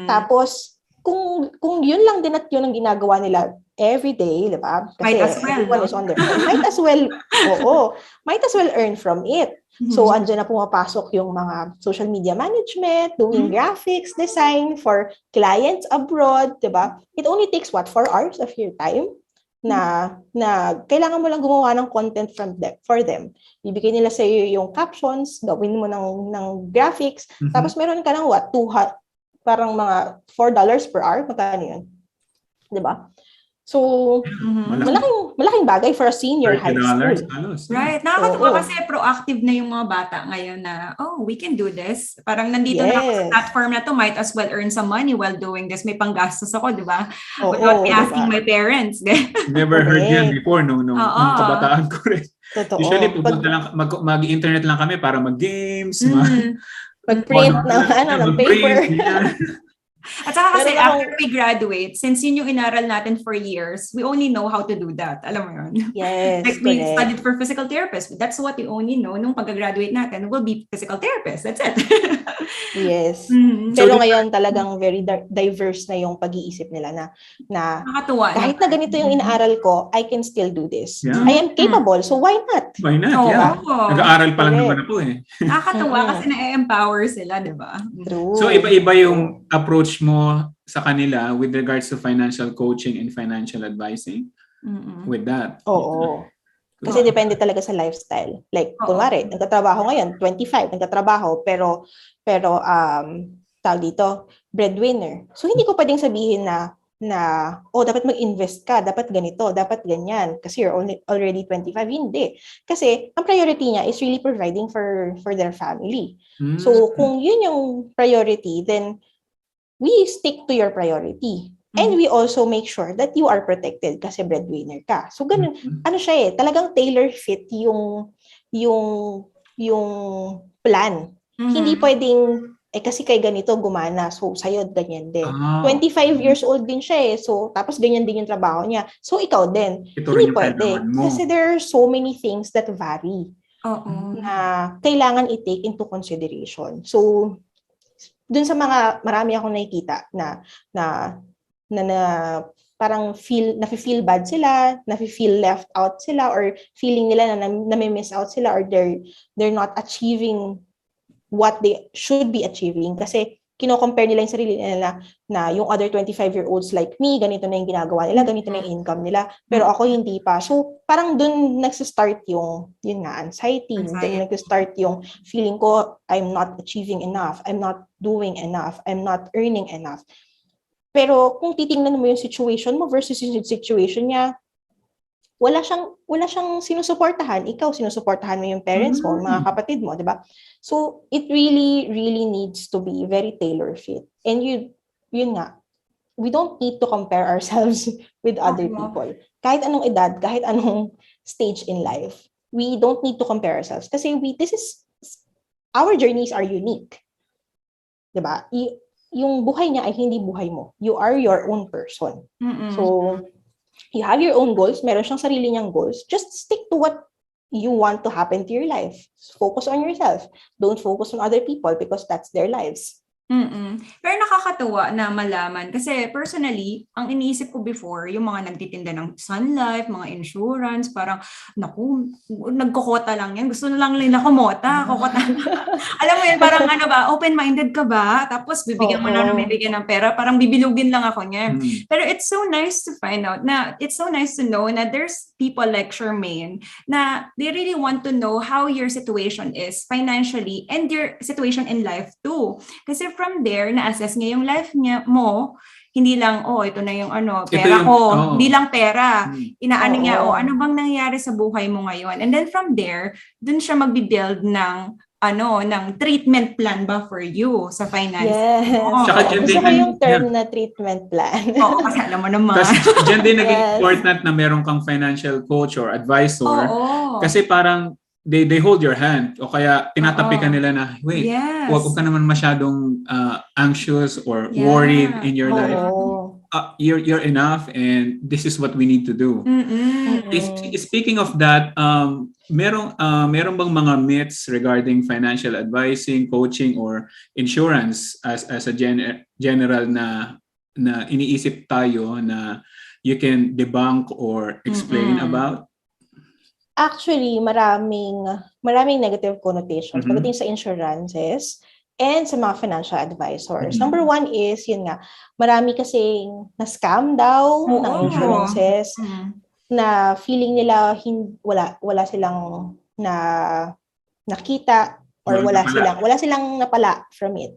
Tapos, kung yun lang din at yun ang ginagawa nila every day, di ba? Kasi everyone is on their phone. Might as well earn from it. So, andyan na pumapasok yung mga social media management, doing graphics, design for clients abroad, di ba? It only takes 4 hours of your time na kailangan mo lang gumawa ng content for them. Bibigay nila sa iyo yung captions, gawin mo ng graphics, tapos meron ka ng parang mga $4 per hour, magkano yun? Di ba? So, malaking bagay for a senior high school. Right. Nakakatuwa kasi proactive na yung mga bata ngayon na, we can do this. Parang nandito na ako sa platform na to, might as well earn some money while doing this. May panggastos ako, di ba? Without me asking my parents. Never heard yan before nung kabataan ko rin. Totoo. Usually, mag-internet lang kami para mag-games, mag-print ng paper. At saka kasi after we graduate, since yun yung inaral natin for years, we only know how to do that. Alam mo yun? Yes, like we studied for physical therapist. That's what we only know nung pag-graduate natin. We'll be physical therapists. That's it. Yes. Pero ngayon talagang very diverse na yung pag-iisip nila na kahit na ganito yung inaaral ko, I can still do this. Yeah. I am capable, so why not? Why not? Yeah. Nag-aaral pa lang naman ako eh. Nakakatuwa kasi na-empower sila, di ba? True. So iba-iba yung approach mo sa kanila with regards to financial coaching and financial advising with that. Oo. Kasi depende talaga sa lifestyle. Like, kunwari, nagtatrabaho ngayon, 25, nagtatrabaho, pero tawag dito, breadwinner. So, hindi ko pwedeng sabihin na dapat mag-invest ka, dapat ganito, dapat ganyan, kasi you're already 25. Hindi. Kasi, ang priority niya is really providing for their family. So, kung yun yung priority, then we stick to your priority. And we also make sure that you are protected kasi breadwinner ka. So, ganun, siya talagang tailor-fit yung plan. Hindi pwedeng, kasi kay ganito gumana, so sa'yo ganyan din. 25 years old din siya so tapos ganyan din yung trabaho niya. So, ikaw din. Hindi pwede. Kasi there are so many things that vary na kailangan i-take into consideration. So, dun sa marami akong nakikita na parang nafe-feel bad sila, nafe-feel left out sila, or feeling nila na nami-miss out sila, or they're not achieving what they should be achieving kasi kino-compare nila yung sarili nila na yung other 25-year-olds like me, ganito na yung ginagawa nila, ganito na yung income nila, pero ako hindi pa. So, parang dun nagsa-start yung anxiety. Dun nagsa-start yung feeling ko, I'm not achieving enough, I'm not doing enough, I'm not earning enough. Pero kung titingnan mo yung situation mo versus yung situation niya, wala siyang sinusuportahan. Ikaw, sinusuportahan mo yung parents mo, mga kapatid mo, di ba? So, it really, really needs to be very tailor-fit. And yun nga, we don't need to compare ourselves with other people. Kahit anong edad, kahit anong stage in life, we don't need to compare ourselves. Kasi our journeys are unique. Di ba? Yung buhay niya ay hindi buhay mo. You are your own person. So, you have your own goals. Meron siyang sarili niyang goals. Just stick to what you want to happen to your life. Focus on yourself. Don't focus on other people because that's their lives. Pero nakakatuwa na malaman kasi personally, ang iniisip ko before, yung mga nagtitinda ng Sun Life, mga insurance, parang, naku, nagkokota lang yan. Gusto na lang nila kumota, kokota. Alam mo yun, parang ano ba, open-minded ka ba? Tapos bibigyan mo lang ng bibigyan ng pera, parang bibilugin lang ako niya. Pero it's so nice to find out na, it's so nice to know na there's people like Charmayne na they really want to know how your situation is financially and your situation in life too. Kasi from there, na-assess niya yung life niya mo, hindi lang, ito na yung pera ko. Hindi lang pera. Inaano niya, ano bang nangyayari sa buhay mo ngayon? And then from there, dun siya magbi-build ng treatment plan ba for you sa finance? Yes. Gusto ko yung term na treatment plan. Oo, kasi alam mo naman. Kasi dyan din naging important na meron kang financial coach or advisor. Kasi parang, they hold your hand o kaya tinatapi ka nila na wait, wag ka naman masyadong anxious or worried in your life. You're enough and this is what we need to do. Speaking of that, meron bang mga myths regarding financial advising, coaching or insurance as a general na iniisip tayo na you can debunk or explain about? Actually, maraming negative connotations pagdating sa insurances and sa mga financial advisors. Number one is, yun nga, marami kasing na-scam daw ng insurances na feeling nila wala silang nakita or wala silang napala from it.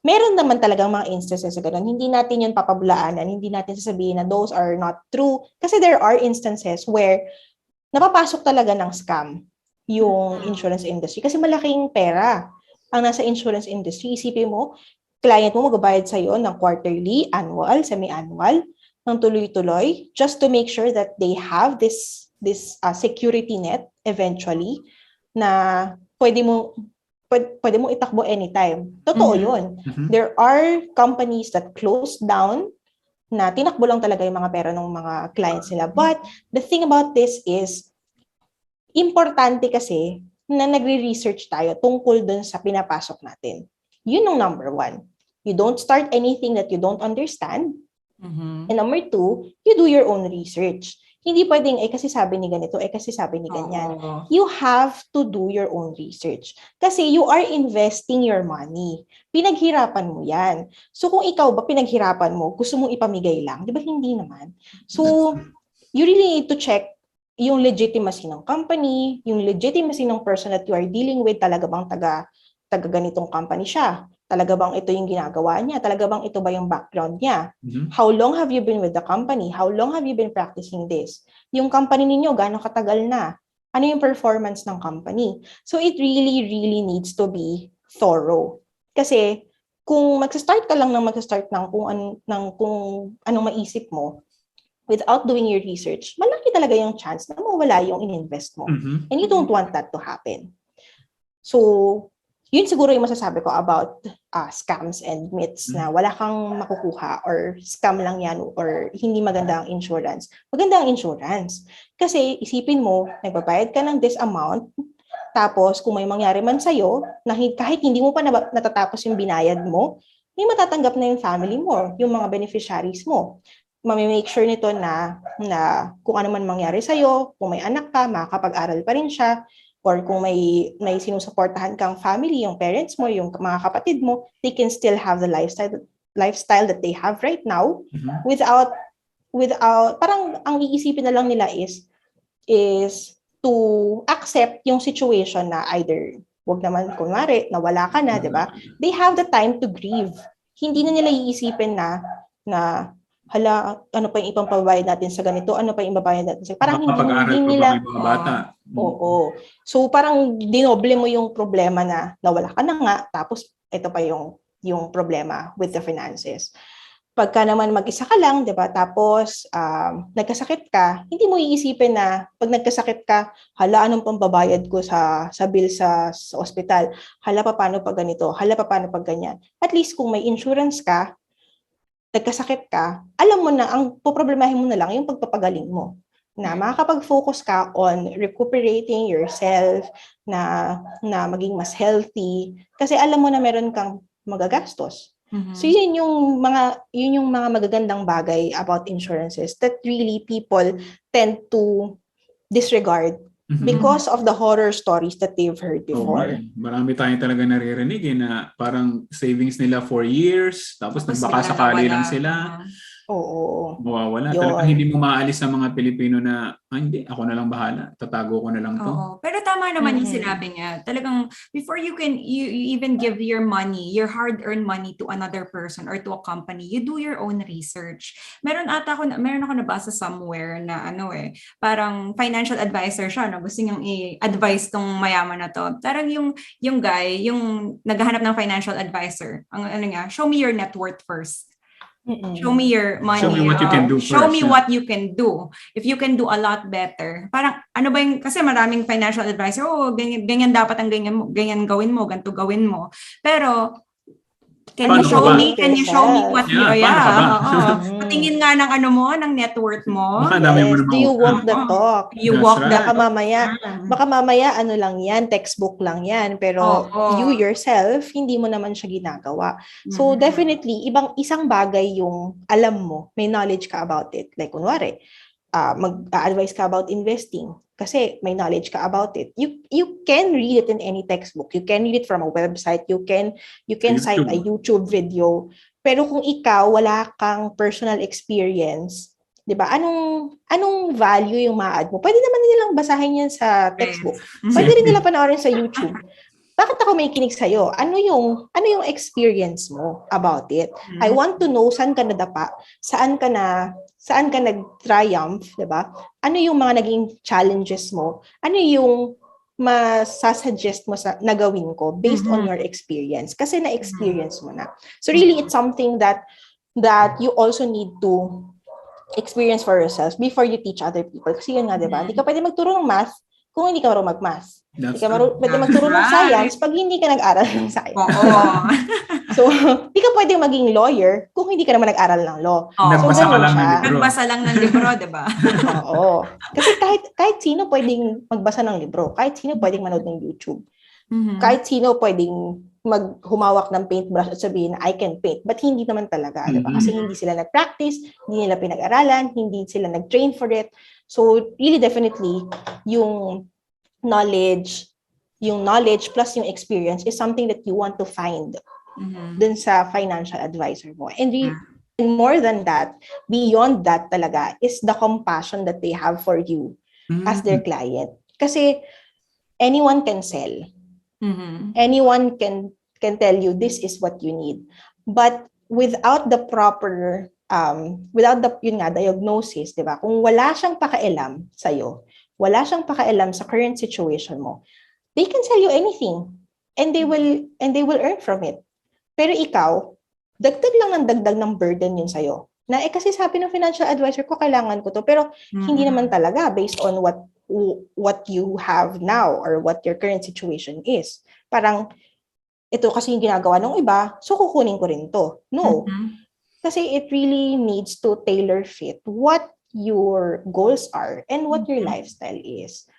Meron naman talagang mga instances sa ganun. Hindi natin yun papabulaanan, hindi natin sasabihin na those are not true. Kasi there are instances where napapasok talaga ng scam yung insurance industry. Kasi malaking pera ang nasa insurance industry. Isipin mo, client mo magbabayad sa'yo ng quarterly, annual, semi-annual, ng tuloy-tuloy, just to make sure that they have this security net eventually na pwede mo itakbo anytime. Totoo yun. There are companies that closed down na tinakbo lang talaga yung mga pera ng mga clients nila. But the thing about this is, importante kasi na nagre-research tayo tungkol dun sa pinapasok natin. Yun ang number one. You don't start anything that you don't understand. And number two, you do your own research. Hindi pwedeng, kasi sabi ni ganito, kasi sabi ni ganyan. You have to do your own research. Kasi you are investing your money. Pinaghirapan mo yan. So kung ikaw ba pinaghirapan mo, gusto mong ipamigay lang, di ba hindi naman? So you really need to check yung legitimacy ng company, yung legitimacy ng person that you are dealing with, talaga bang taga ganitong company siya? Talaga bang ito yung ginagawa niya? Talaga bang ito ba yung background niya? How long have you been with the company? How long have you been practicing this? Yung company ninyo, gaano katagal na? Ano yung performance ng company? So it really, really needs to be thorough. Kasi kung magsa-start ka lang ng kung anong maisip mo, without doing your research, malaki talaga yung chance na mawala yung in-invest mo. And you don't want that to happen. So, yun siguro yung masasabi ko about scams and myths na wala kang makukuha or scam lang yan or hindi maganda ang insurance. Maganda ang insurance. Kasi isipin mo, nagbabayad ka ng this amount, tapos kung may mangyari man sa'yo, kahit hindi mo pa natatapos yung binayad mo, may matatanggap na yung family mo, yung mga beneficiaries mo. Mamimake sure nito na kung ano man mangyari sa'yo, kung may anak ka, makakapag-aral pa rin siya, or kung may sinusuportahan kang family, yung parents mo, yung mga kapatid mo, they can still have the lifestyle that they have right now without parang ang iisipin na lang nila is to accept yung situation na either wag naman kunwari nawala ka na, 'di ba? They have the time to grieve. hindi na nila iisipin na hala, ano pa yung ibang pabayad natin sa ganito, ano pa yung ibabayad natin sa... Parang hindi nila... mga bata. Oo. So parang dinoble mo yung problema na nawala ka na nga, tapos ito pa yung problema with the finances. Pagka naman mag-isa ka lang, 'di ba? Tapos nagkasakit ka, hindi mo iisipin na pag nagkasakit ka, hala anong pambabayad ko sa bill sa ospital? Hala paano pag ganito? Hala paano pag ganyan? At least kung may insurance ka, nagkasakit ka, alam mo na ang poproblemahin mo na lang yung pagpapagaling mo. Na makakapag-focus ka on recuperating yourself, na maging mas healthy kasi alam mo na meron kang magagastos. So yun yung mga magagandang bagay about insurances that really people tend to disregard because of the horror stories that they've heard before. Marami tayong talaga naririnig na parang savings nila for years, tapos nagbaka sakali lang sila. Oo. Mawawala. Talagang hindi mo maalis sa mga Pilipino na, hindi, ako na lang bahala. Tatago ko na lang to. Oo. Pero tama naman yung sinabi niya. Talagang, before you even give your money, your hard-earned money to another person or to a company, you do your own research. Meron ako nabasa somewhere na parang financial advisor siya, no? Gusto niyang i-advise tong mayaman na to. Parang yung guy, yung naghahanap ng financial advisor, show me your net worth first. Show me your money. Show me what you can do first. Show me what you can do. If you can do a lot better. Parang, kasi maraming financial advisor, ganyan dapat ang ganyan gawin mo, ganito gawin mo. Pero, can you show me what you, patingin nga ng ng net worth mo. Yes. Do you walk the talk? You walk the Baka mamaya lang yan, textbook lang yan, pero you yourself, hindi mo naman siya ginagawa. So definitely, isang bagay yung alam mo, may knowledge ka about it. Like kunwari, mag-advise ka about investing kasi may knowledge ka about it. You can read it in any textbook. You can read it from a website. You can cite a YouTube video. Pero kung ikaw wala kang personal experience, 'di ba? Anong value yung ma-add mo? Pwede naman nilang basahin yan sa textbook. Pwede rin nila panoorin sa YouTube. Bakit ako may kinig sa'yo? Ano yung experience mo about it? I want to know saan ka nadapa, saan ka nag-triumph, 'di ba? Ano yung mga naging challenges mo? Ano yung masasuggest mo na gawin ko based on your experience? Kasi na-experience mo na. So really, it's something that you also need to experience for yourself before you teach other people. Kasi yun nga, 'di ba? Hindi ka pwede magturo ng math kung hindi ka marunong mag-math. Hindi ka pwede magturo ng science pag hindi ka nag-aral ng science. So, hindi ka pwede maging lawyer kung hindi ka naman nag-aral ng law. Nagbasa ka lang ng libro. Nagbasa lang ng libro, diba? Oo. Kasi kahit sino pwedeng magbasa ng libro. Kahit sino pwedeng manood ng YouTube. Kahit sino pwedeng humawak ng paintbrush at sabihin na I can paint. But hindi naman talaga. Diba? Kasi hindi sila nag-practice, hindi nila pinag-aralan, hindi sila nag-train for it. So, really definitely, yung knowledge plus yung experience is something that you want to find dun sa financial advisor mo. And more than that, beyond that talaga, is the compassion that they have for you as their client. Kasi anyone can sell. Anyone can tell you this is what you need. But without the proper diagnosis, 'di ba? Kung wala siyang pakialam sa iyo, wala siyang pakialam sa current situation mo, they can sell you anything and they will earn from it. Pero ikaw, dagdag lang ng burden yun sa iyo. Na kasi sabi ng financial advisor ko kailangan ko to, pero hindi naman talaga based on what you have now or what your current situation is. Parang ito kasi yung ginagawa ng iba, so kukunin ko rin to. No. Kasi it really needs to tailor fit what your goals are and what your lifestyle is.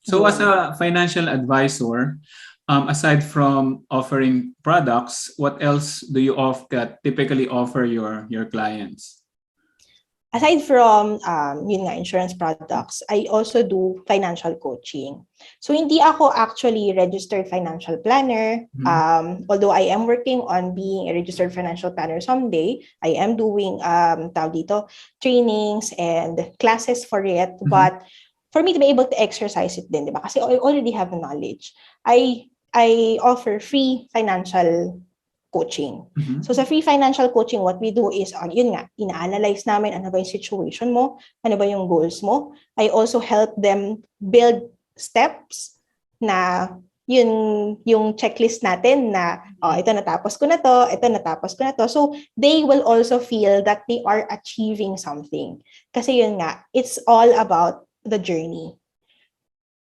So as a financial advisor, aside from offering products, what else do you typically offer your clients? Aside from insurance products, I also do financial coaching. So hindi ako actually registered financial planner. Although I am working on being a registered financial planner someday, I am doing trainings and classes for it. But for me to be able to exercise it din, 'di ba? Kasi I already have the knowledge. I offer free financial coaching. So sa free financial coaching, what we do is, yun nga, ina-analyze namin ano ba yung situation mo, ano ba yung goals mo. I also help them build steps na yung checklist natin na ito natapos ko na to, ito natapos ko na to. So they will also feel that they are achieving something. Kasi yun nga, it's all about the journey.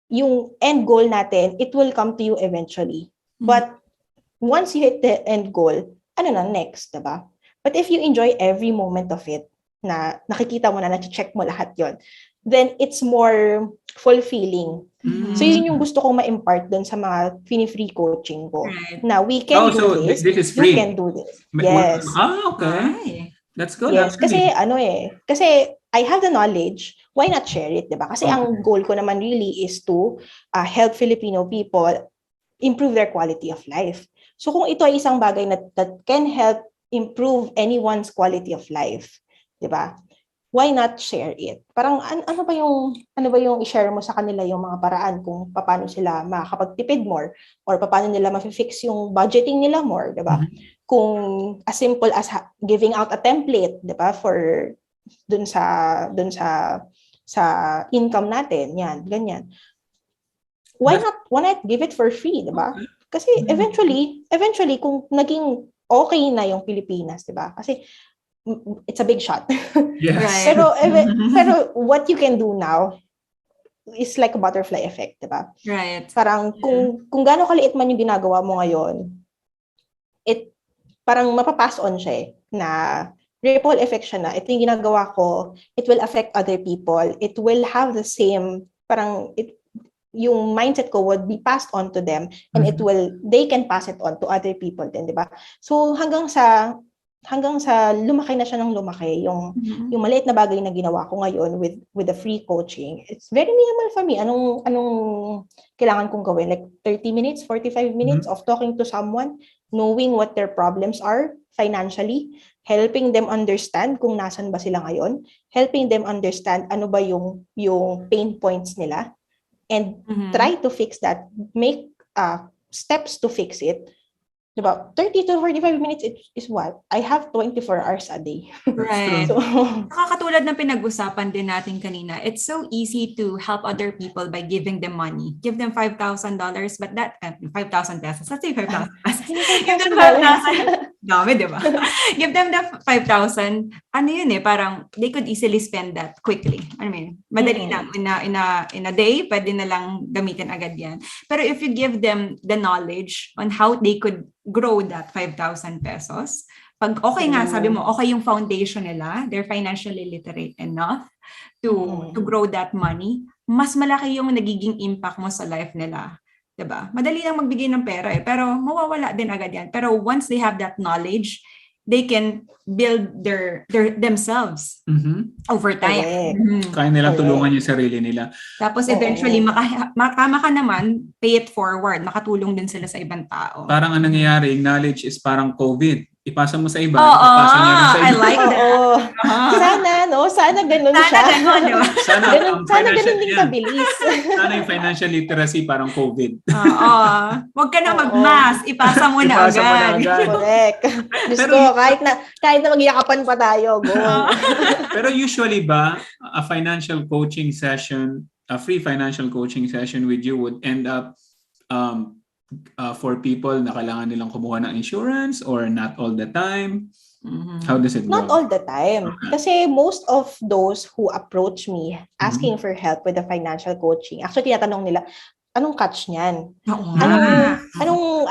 Yung end goal natin, it will come to you eventually. But once you hit the end goal, ano na next, diba? But if you enjoy every moment of it, na nakikita mo na, na-check mo lahat yon, then it's more fulfilling. So yun yung gusto kong ma-impart dun sa mga free coaching ko. Right. Na we can do this, this is free. you can do this. Yes. Okay. That's good. Yes, actually. kasi I have the knowledge, why not share it, diba? Kasi ang goal ko naman really is to help Filipino people improve their quality of life. So kung ito ay isang bagay that can help improve anyone's quality of life, diba? Why not share it? Parang ano ba yung i-share mo sa kanila yung mga paraan kung paano sila makakapagtipid more or paano nila ma-fix yung budgeting nila more, 'di ba? Kung as simple as giving out a template, 'di ba, for dun sa income natin, yan, ganyan. Why not give it for free, 'di ba? Kasi eventually kung naging okay na yung Pilipinas, 'di ba? Kasi it's a big shot. Yes. Right. pero what you can do now is like a butterfly effect, diba? Right. Parang kung gaano kaliit man yung ginagawa mo ngayon, parang mapapass on siya na ripple effect siya na ito yung ginagawa ko, it will affect other people. It will have the same, yung mindset ko would be passed on to them and they can pass it on to other people din, diba? So hanggang sa lumaki na siya ng lumaki, yung maliit na bagay na ginawa ko ngayon with the free coaching, it's very minimal for me. Anong kailangan kong gawin? Like 30 minutes, 45 minutes of talking to someone, knowing what their problems are financially, helping them understand kung nasan ba sila ngayon, helping them understand ano ba yung pain points nila, and try to fix that, make steps to fix it. Diba? 30 to 45 minutes is what? I have 24 hours a day. Right. So, nakakatulad ng pinag-usapan din natin kanina, it's so easy to help other people by giving them money. Give them $5,000, but that 5,000 pesos. Let's say 5,000 pesos. Give them 5,000. Dami, di ba? Give them the 5,000. Ano yun parang they could easily spend that quickly. I mean, madali lang. In a day, pwede na lang gamitin agad yan. Pero if you give them the knowledge on how they could grow that 5,000 pesos, pag okay nga, sabi mo, okay yung foundation nila, they're financially literate enough to grow that money, mas malaki yung nagiging impact mo sa life nila. Diba? Madali lang magbigay ng pera pero mawawala din agad yan. Pero once they have that knowledge, they can build their themselves over time. Kaya nilang tulungan yung sarili nila. Tapos eventually, makama ka naman, pay it forward, makatulong din sila sa ibang tao. Parang ang nangyayari, knowledge is parang COVID. Ipasa mo sa iba, ipapasa niya rin sa iba. I like that. Sana ganun siya. Sana ganun din kabilis. Sana yung financial literacy parang COVID. Huwag ka na mag-mass, ipasa mo na agad. Correct. Diyos ko, kahit na magyakapan pa tayo, go. Pero usually ba, a financial coaching session, a free financial coaching session with you would end up for people na kailangan nilang kumuha ng insurance or not all the time? How does it go? Not all the time. Okay. Kasi most of those who approach me asking for help with the financial coaching, actually tinatanong nila, anong catch niyan? Anong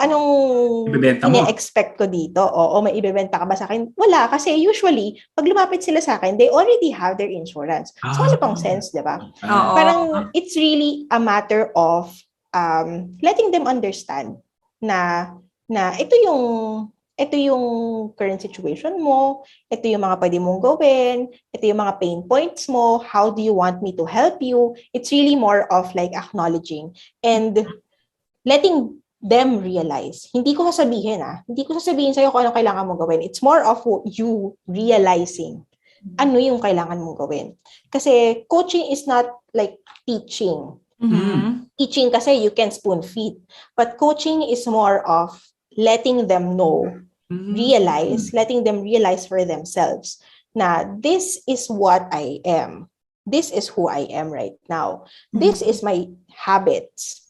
ine-expect ko dito? O may ibebenta ka ba sa akin? Wala, kasi usually, pag lumapit sila sa akin, they already have their insurance. So ano pang sense, di ba? Parang it's really a matter of letting them understand na ito yung current situation mo, ito yung mga pwede mong gawin, ito yung mga pain points mo, how do you want me to help you? It's really more of like acknowledging and letting them realize. Hindi ko sasabihin sa'yo kung ano kailangan mong gawin. It's more of you realizing ano yung kailangan mong gawin. Kasi coaching is not like teaching. Teaching kasi you can spoon feed. But coaching is more of letting them know realize, letting them realize for themselves na this is what I am. This is who I am right now. This is my habits.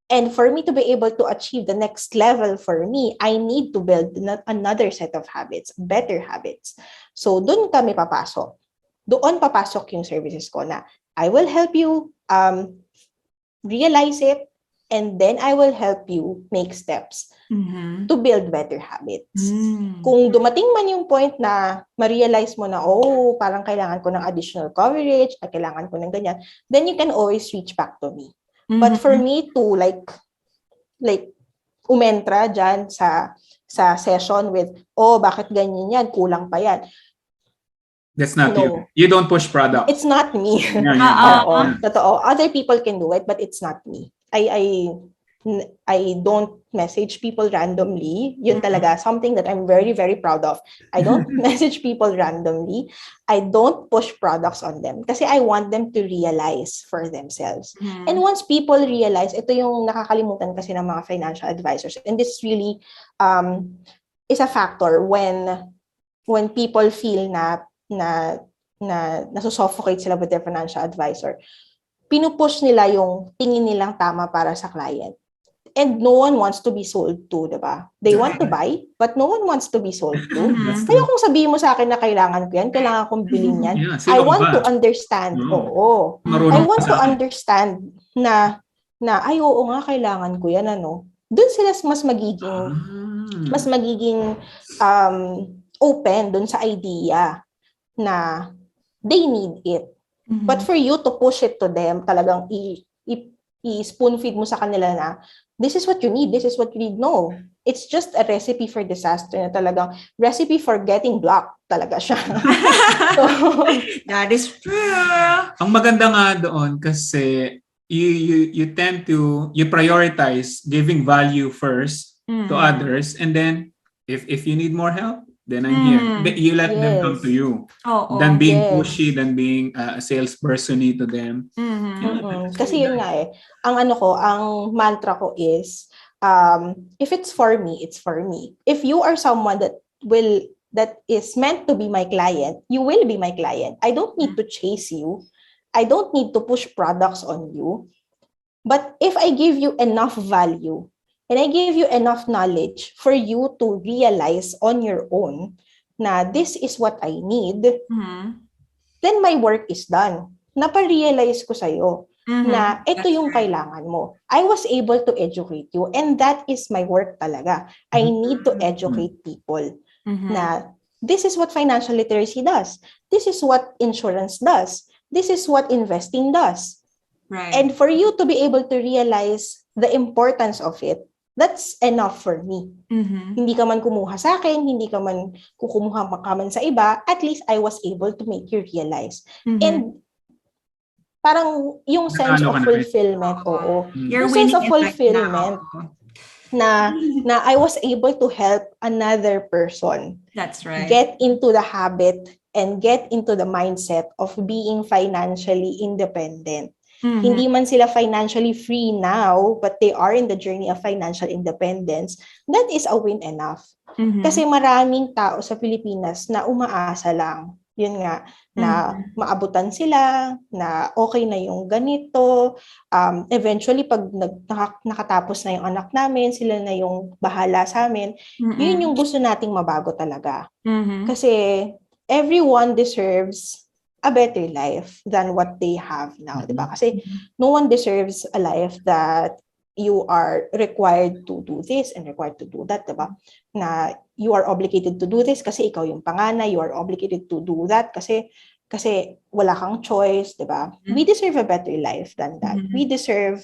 And for me to be able to achieve the next level for me, I need to build another set of habits, better habits. So doon kami papasok. Doon papasok yung services ko na I will help you realize it, and then I will help you make steps to build better habits. Kung dumating man yung point na ma-realize mo na, oh, parang kailangan ko ng additional coverage, at kailangan ko ng ganyan, then you can always reach back to me. But for me to like umentra dyan sa session with, oh, bakit ganyan yan? Kulang pa yan. That's not you. You don't push products. It's not me. Totoo. Other people can do it, but it's not me. I don't message people randomly. Yun talaga, something that I'm very, very proud of. I don't message people randomly. I don't push products on them kasi I want them to realize for themselves. And once people realize, ito yung nakakalimutan kasi ng mga financial advisors. And this really is a factor when people feel na nasusuffocate sila with their financial advisor. Pinupush nila yung tingin nilang tama para sa client. And no one wants to be sold to, diba? They want to buy, but no one wants to be sold to. Kaya kung sabihin mo sa akin na kailangan ko yan, kailangan kong bilhin yan, I want to understand. I want to understand na ay, oo nga, kailangan ko yan, ano. Doon sila mas magiging open doon sa idea na they need it. But for you to push it to them, talagang i-spoon feed mo sa kanila na this is what you need, this is what you need. No, it's just a recipe for disaster na talagang recipe for getting blocked talaga siya. So, that is true. Ang maganda nga doon kasi you tend to prioritize giving value first to others, and then if you need more help, then I'm here. You let them come to you. Than being pushy, than being a salesperson to them. Kasi yun nga ang mantra ko is, if it's for me, it's for me. If you are someone that is meant to be my client, you will be my client. I don't need to chase you. I don't need to push products on you. But if I give you enough value, and I give you enough knowledge for you to realize on your own na this is what I need, then my work is done. Napa-realize ko sa'yo na ito yung kailangan mo. I was able to educate you, and that is my work talaga. I need to educate people na this is what financial literacy does. This is what insurance does. This is what investing does. Right. And for you to be able to realize the importance of it, that's enough for me. Hindi ka man kumuha sa akin, hindi ka man kukumuha ka man sa iba, at least I was able to make you realize. And parang yung sense of fulfillment, yung sense of fulfillment na I was able to help another person. That's right. Get into the habit and get into the mindset of being financially independent. Hindi man sila financially free now, but they are in the journey of financial independence. That is a win enough. Kasi maraming tao sa Pilipinas na umaasa lang. Yun nga, na maabutan sila, na okay na yung ganito. Eventually, pag nakatapos na yung anak namin, sila na yung bahala sa amin. Yun yung gusto nating mabago talaga. Kasi everyone deserves a better life than what they have now, diba? Kasi no one deserves a life that you are required to do this and required to do that, diba? Na you are obligated to do this kasi ikaw yung panganay, you are obligated to do that kasi wala kang choice, diba? We deserve a better life than that. We deserve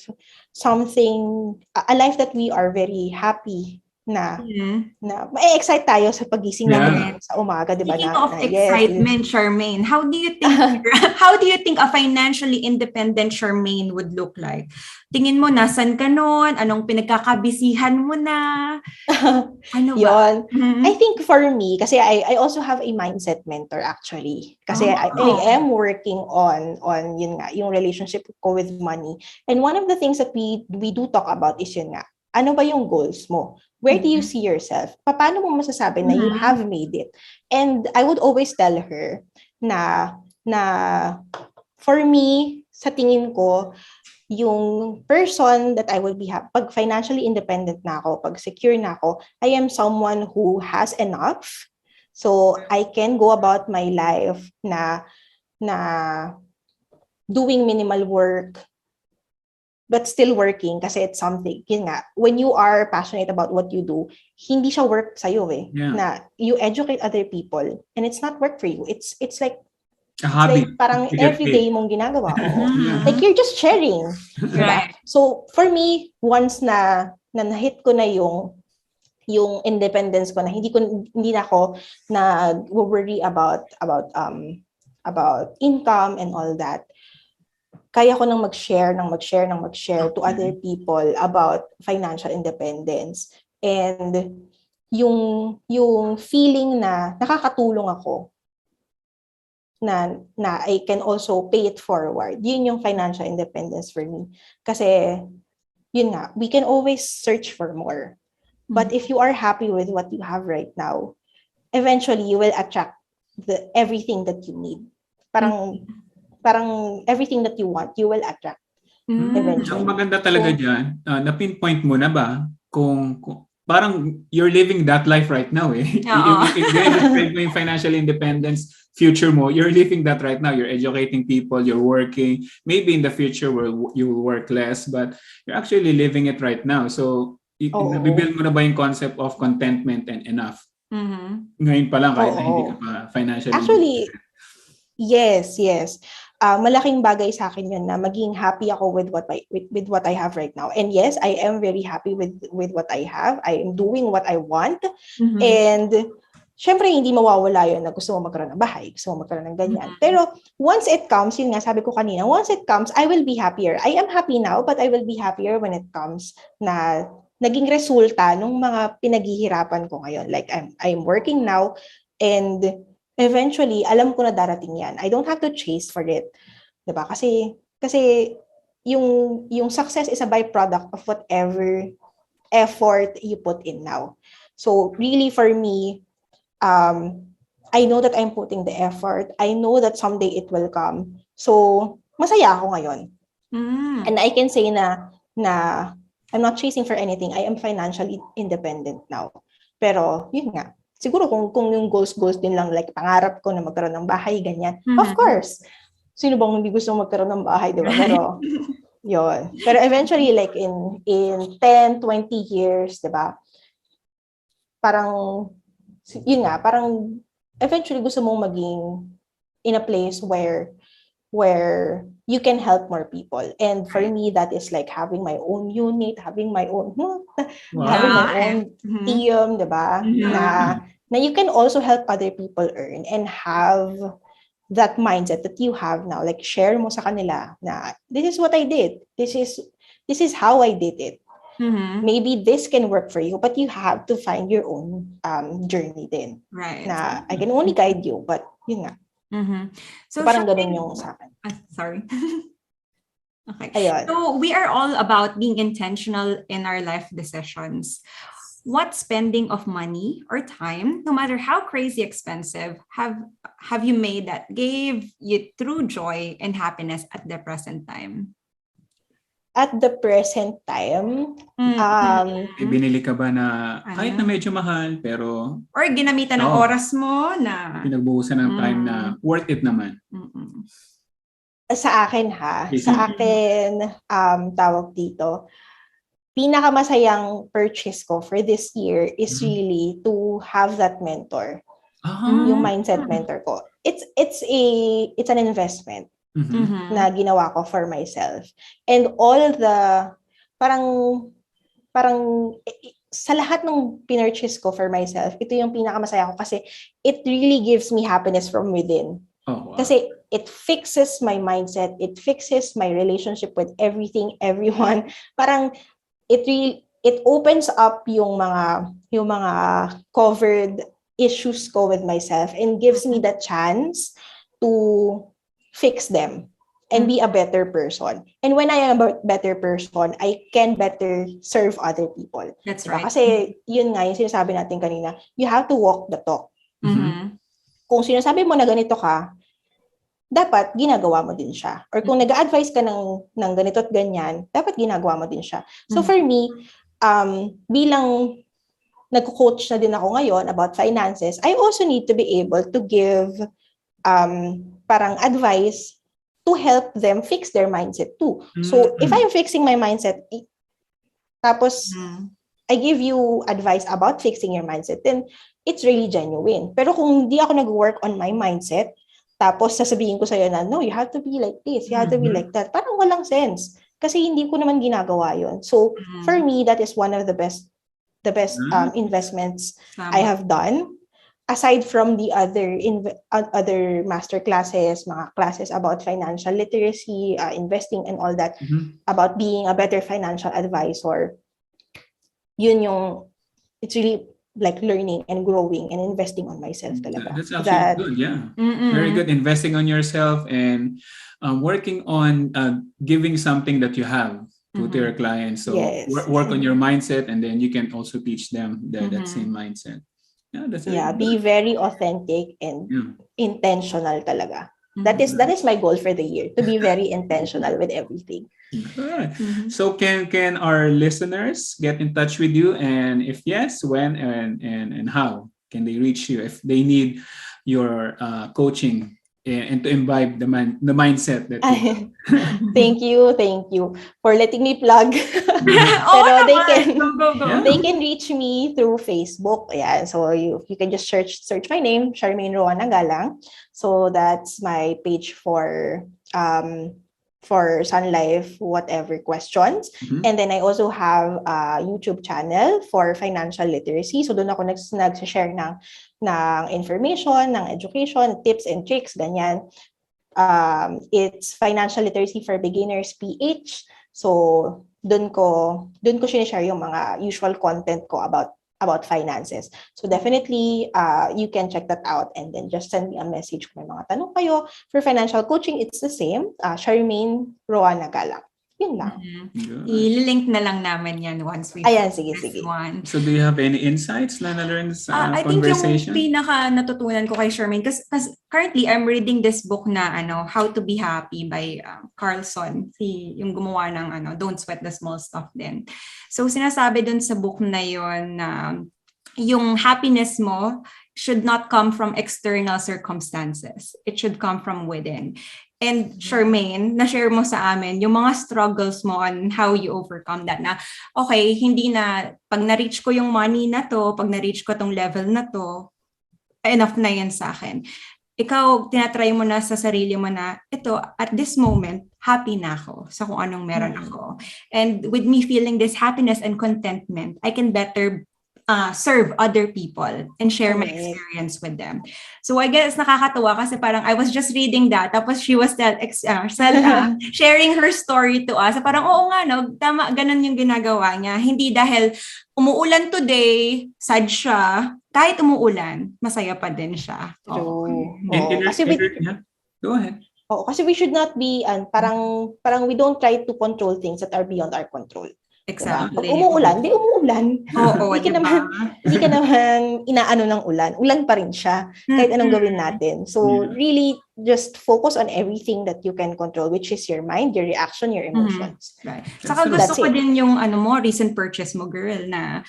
something, a life that we are very happy na ma-excite tayo sa pagising natin sa umaga, di ba? Speaking of excitement, Charmayne, how do you think a financially independent Charmayne would look like? Tingin mo, nasan ka nun? Anong pinagkakabisihan mo na? Ano ba? Yun. I think for me, kasi I also have a mindset mentor actually. Kasi I am working on yun nga, yung relationship ko with money. And one of the things that we do talk about is yun nga, Ano ba yung goals mo? Where do you see yourself? Paano mo masasabi na you have made it? And I would always tell her na for me, sa tingin ko, yung person that I will be pag financially independent na ako, pag secure na ako, I am someone who has enough. So I can go about my life na doing minimal work, but still working kasi it's something. Yun nga, when you are passionate about what you do, hindi siya work sa'yo eh. Yeah. Na you educate other people and it's not work for you. It's like A hobby. like parang You get everyday paid. mong ginagawa. Oo. Yeah. Like you're just sharing. Diba? Right. So for me, once na na-hit ko na yung independence ko na hindi na ako na worry about income and all that. Kaya ko nang mag-share to other people about financial independence. And yung feeling na nakakatulong ako na I can also pay it forward. Yun yung financial independence for me. Kasi yun nga, we can always search for more. But if you are happy with what you have right now, eventually you will attract everything that you need. Parang everything that you want, you will attract eventually. Ang maganda talaga dyan, na-pinpoint mo na ba kung parang you're living that life right now eh. If describe mo yung financial independence future mo, you're living that right now. You're educating people, you're working. Maybe in the future you will work less, but you're actually living it right now. So, nabibuild mo na ba yung concept of contentment and enough? Ngayon pa lang kahit na hindi ka pa financially actually, yes. Malaking bagay sa akin yun na maging happy ako with what I have right now. And yes, I am very happy with what I have. I am doing what I want. And syempre, hindi mawawala yun na gusto mo magkaroon ng bahay, gusto mo magkaroon ng ganyan. Pero once it comes, yun nga, sabi ko kanina, once it comes, I will be happier. I am happy now, but I will be happier when it comes na naging resulta ng mga pinaghihirapan ko ngayon. Like, I'm working now, and eventually, alam ko na darating yan. I don't have to chase for it. Diba? Kasi yung success is a byproduct of whatever effort you put in now. So, really, for me, I know that I'm putting the effort. I know that someday it will come. So, masaya ako ngayon. And I can say na I'm not chasing for anything. I am financially independent now. Pero, yun nga. Siguro kung yung goals din lang, like pangarap ko na magkaroon ng bahay, ganyan. Of course. Sino bang hindi gusto magkaroon ng bahay, di ba? Pero, yun. Pero eventually, like in 10, 20 years, di ba? Parang, yun nga, parang eventually gusto mong maging in a place where you can help more people. And for me, that is like having my own unit, having my own having my own team, diba? Na you can also help other people earn and have that mindset that you have now. Like share mo sa kanila na this is what I did. This is how I did it. Maybe this can work for you, but you have to find your own journey din. Right. Na I can only guide you, but yun nga. So parang ganun yung sa akin. Sorry. Okay. Ayun. So we are all about being intentional in our life decisions. What spending of money or time, no matter how crazy expensive, have you made that gave you true joy and happiness at the present time? At the present time, binili ka ba na kahit na medyo mahal pero or ginamitan ng oras mo na pinagbuhusan ng time na worth it naman? Sa akin tawag dito, pinakamasayang purchase ko for this year is really to have that mentor. Yung mindset mentor ko. It's an investment. Na ginawa ko for myself. And all the parang sa lahat ng pinurchase ko for myself, ito yung pinakamasaya ko kasi it really gives me happiness from within. Oh, wow. Kasi it fixes my mindset, it fixes my relationship with everything, everyone. Parang it opens up yung mga covered issues ko with myself and gives me the chance to fix them. and be a better person. And when I am a better person, I can better serve other people. That's Diba? right. Kasi yun nga yung sinasabi natin kanina, you have to walk the talk. Mhm. Kung sinasabi mo na ganito ka, dapat ginagawa mo din siya. Or kung nag-a-advise ka ng ganito at ganyan, dapat ginagawa mo din siya. So for me, bilang nag-coach na din ako ngayon about finances, I also need to be able to give parang advice to help them fix their mindset too. So if I'm fixing my mindset, tapos I give you advice about fixing your mindset, then it's really genuine. Pero kung hindi ako nag-work on my mindset, tapos sasabihin ko sa'yo na, no, you have to be like this, you have to be like that, parang walang sense. Kasi hindi ko naman ginagawa yun. So for me, that is one of the best investments I have done. Aside from the other master classes, mga classes about financial literacy, investing and all that, about being a better financial advisor, yun yung, it's really like learning and growing and investing on myself talaga. That's actually good, yeah. Very good, investing on yourself and working on giving something that you have to your clients. So work on your mindset, and then you can also teach them that same mindset. Yeah, that's be very authentic and intentional talaga. That is my goal for the year, to be very intentional with everything. Good. So can our listeners get in touch with you, and if yes, when and how can they reach you if they need your coaching and to imbibe the mindset that Thank you for letting me plug. Pero they can reach me through Facebook. Yeah, so you can just search my name, Charmayne Galang. So that's my page for Sun Life whatever questions. And then I also have a YouTube channel for financial literacy. So doon ako nag-share ng information, ng education, tips and tricks, ganyan. It's Financial Literacy for Beginners PH. So doon ko share yung mga usual content ko about finances. So definitely you can check that out, and then just send me a message kung may mga tanong kayo. For financial coaching, it's the same. Charmayne Galang. Yun lang. I-link na lang namin yan once we sige. one. So do you have any insights na na-learn sa I conversation? think yung pinaka natutunan ko kay Charmayne, kasi currently I'm reading this book na How to Be Happy by Carlson, yung gumawa ng Don't Sweat the Small Stuff din. So sinasabi dun sa book na yun na yung happiness mo should not come from external circumstances. It should come from within. And Charmayne, na-share mo sa amin yung mga struggles mo on how you overcome that na, okay, hindi na, pag na-reach ko yung money na to, pag na-reach ko tong level na to, enough na yan sa akin. Ikaw, tinatry mo na sa sarili mo na, ito, at this moment, happy na ako sa kung anong meron ako. And with me feeling this happiness and contentment, I can better serve other people and share my experience with them. So I guess nakakatuwa kasi parang I was just reading that, tapos she was sharing her story to us. Parang oo nga, no, tama, ganun yung ginagawa niya. Hindi dahil umuulan today, sad siya, kahit umuulan, masaya pa din siya. Go ahead. Kasi we should not be, parang we don't try to control things that are beyond our control. Exactly. Pag umuulan, di umuulan. Oo, Hindi ka naman inaano ng ulan. Ulan pa rin siya kahit anong gawin natin. So really just focus on everything that you can control, which is your mind, your reaction, your emotions. Right. Saka gusto ko din yung recent purchase mo, girl, na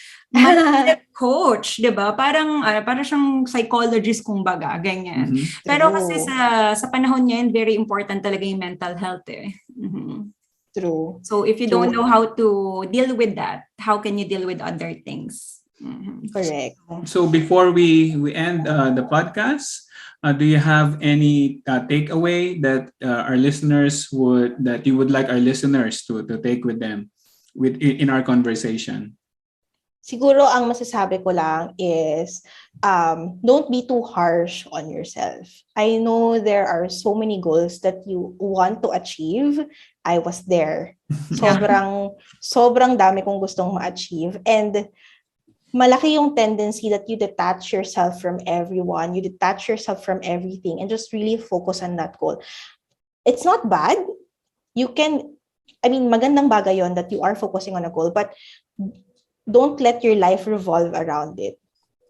coach, 'di ba? Parang siyang psychologist kumbaga, ganyan. Pero kasi sa panahon ngayon, very important talaga yung mental health eh. True. So if you don't know how to deal with that, how can you deal with other things? Correct. So before we end the podcast, do you have any takeaway that you would like our listeners to take with them in our conversation? Siguro ang masasabi ko lang is don't be too harsh on yourself. I know there are so many goals that you want to achieve. I was there. Sobrang dami kong gustong ma-achieve, and malaki yung tendency that you detach yourself from everyone, you detach yourself from everything, and just really focus on that goal. it's not bad. You can, magandang bagay yon that you are focusing on a goal, but don't let your life revolve around it.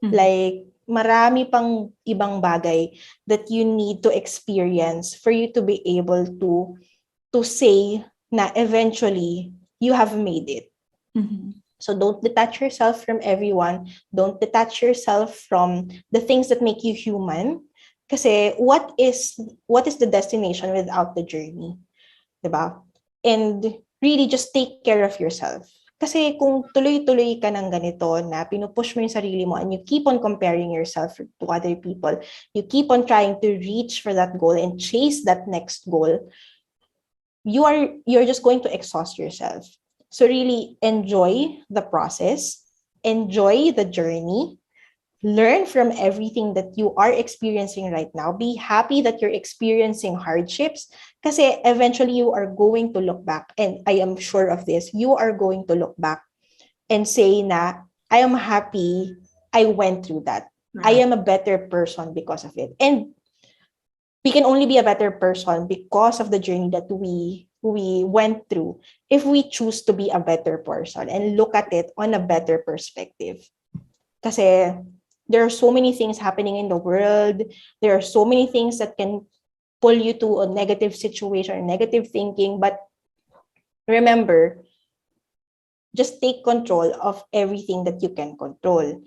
Mm-hmm. Like, marami pang ibang bagay that you need to experience for you to be able to say na eventually you have made it. Mm-hmm. So don't detach yourself from everyone. Don't detach yourself from the things that make you human. Kasi what is the destination without the journey? Diba? And really just take care of yourself. Kasi kung tuloy-tuloy ka ng ganito na pinupush mo yung sarili mo and you keep on comparing yourself to other people, you keep on trying to reach for that goal and chase that next goal, you're just going to exhaust yourself. So really enjoy the process, enjoy the journey, learn from everything that you are experiencing right now. Be happy that you're experiencing hardships kasi eventually you are going to look back, and I am sure of this, you are going to look back and say na, I am happy I went through that. Right. I am a better person because of it. And we can only be a better person because of the journey that we went through if we choose to be a better person and look at it on a better perspective. Kasi there are so many things happening in the world. There are so many things that can pull you to a negative situation, negative thinking. But remember, just take control of everything that you can control.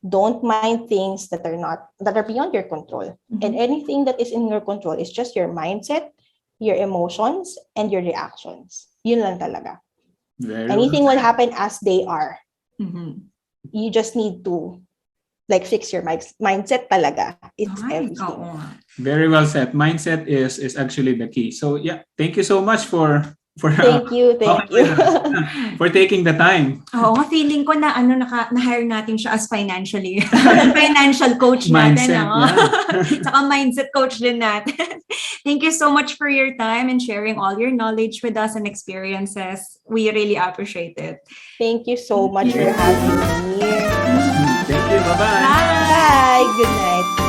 Don't mind things that are beyond your control. Mm-hmm. And anything that is in your control is just your mindset, your emotions, and your reactions. Yun lang talaga. Anything will happen as they are. Mm-hmm. You just need to fix your mindset talaga. It's everything. Very well said. Mindset is actually the key. So yeah, thank you so much for thank you for taking the time. Oo, feeling ko na na-hire natin siya as financial coach natin. Saka mindset coach din natin. Thank you so much for your time and sharing all your knowledge with us and experiences. We really appreciate it. Thank you so much for having me. Thank you. Bye-bye. Bye. Good night.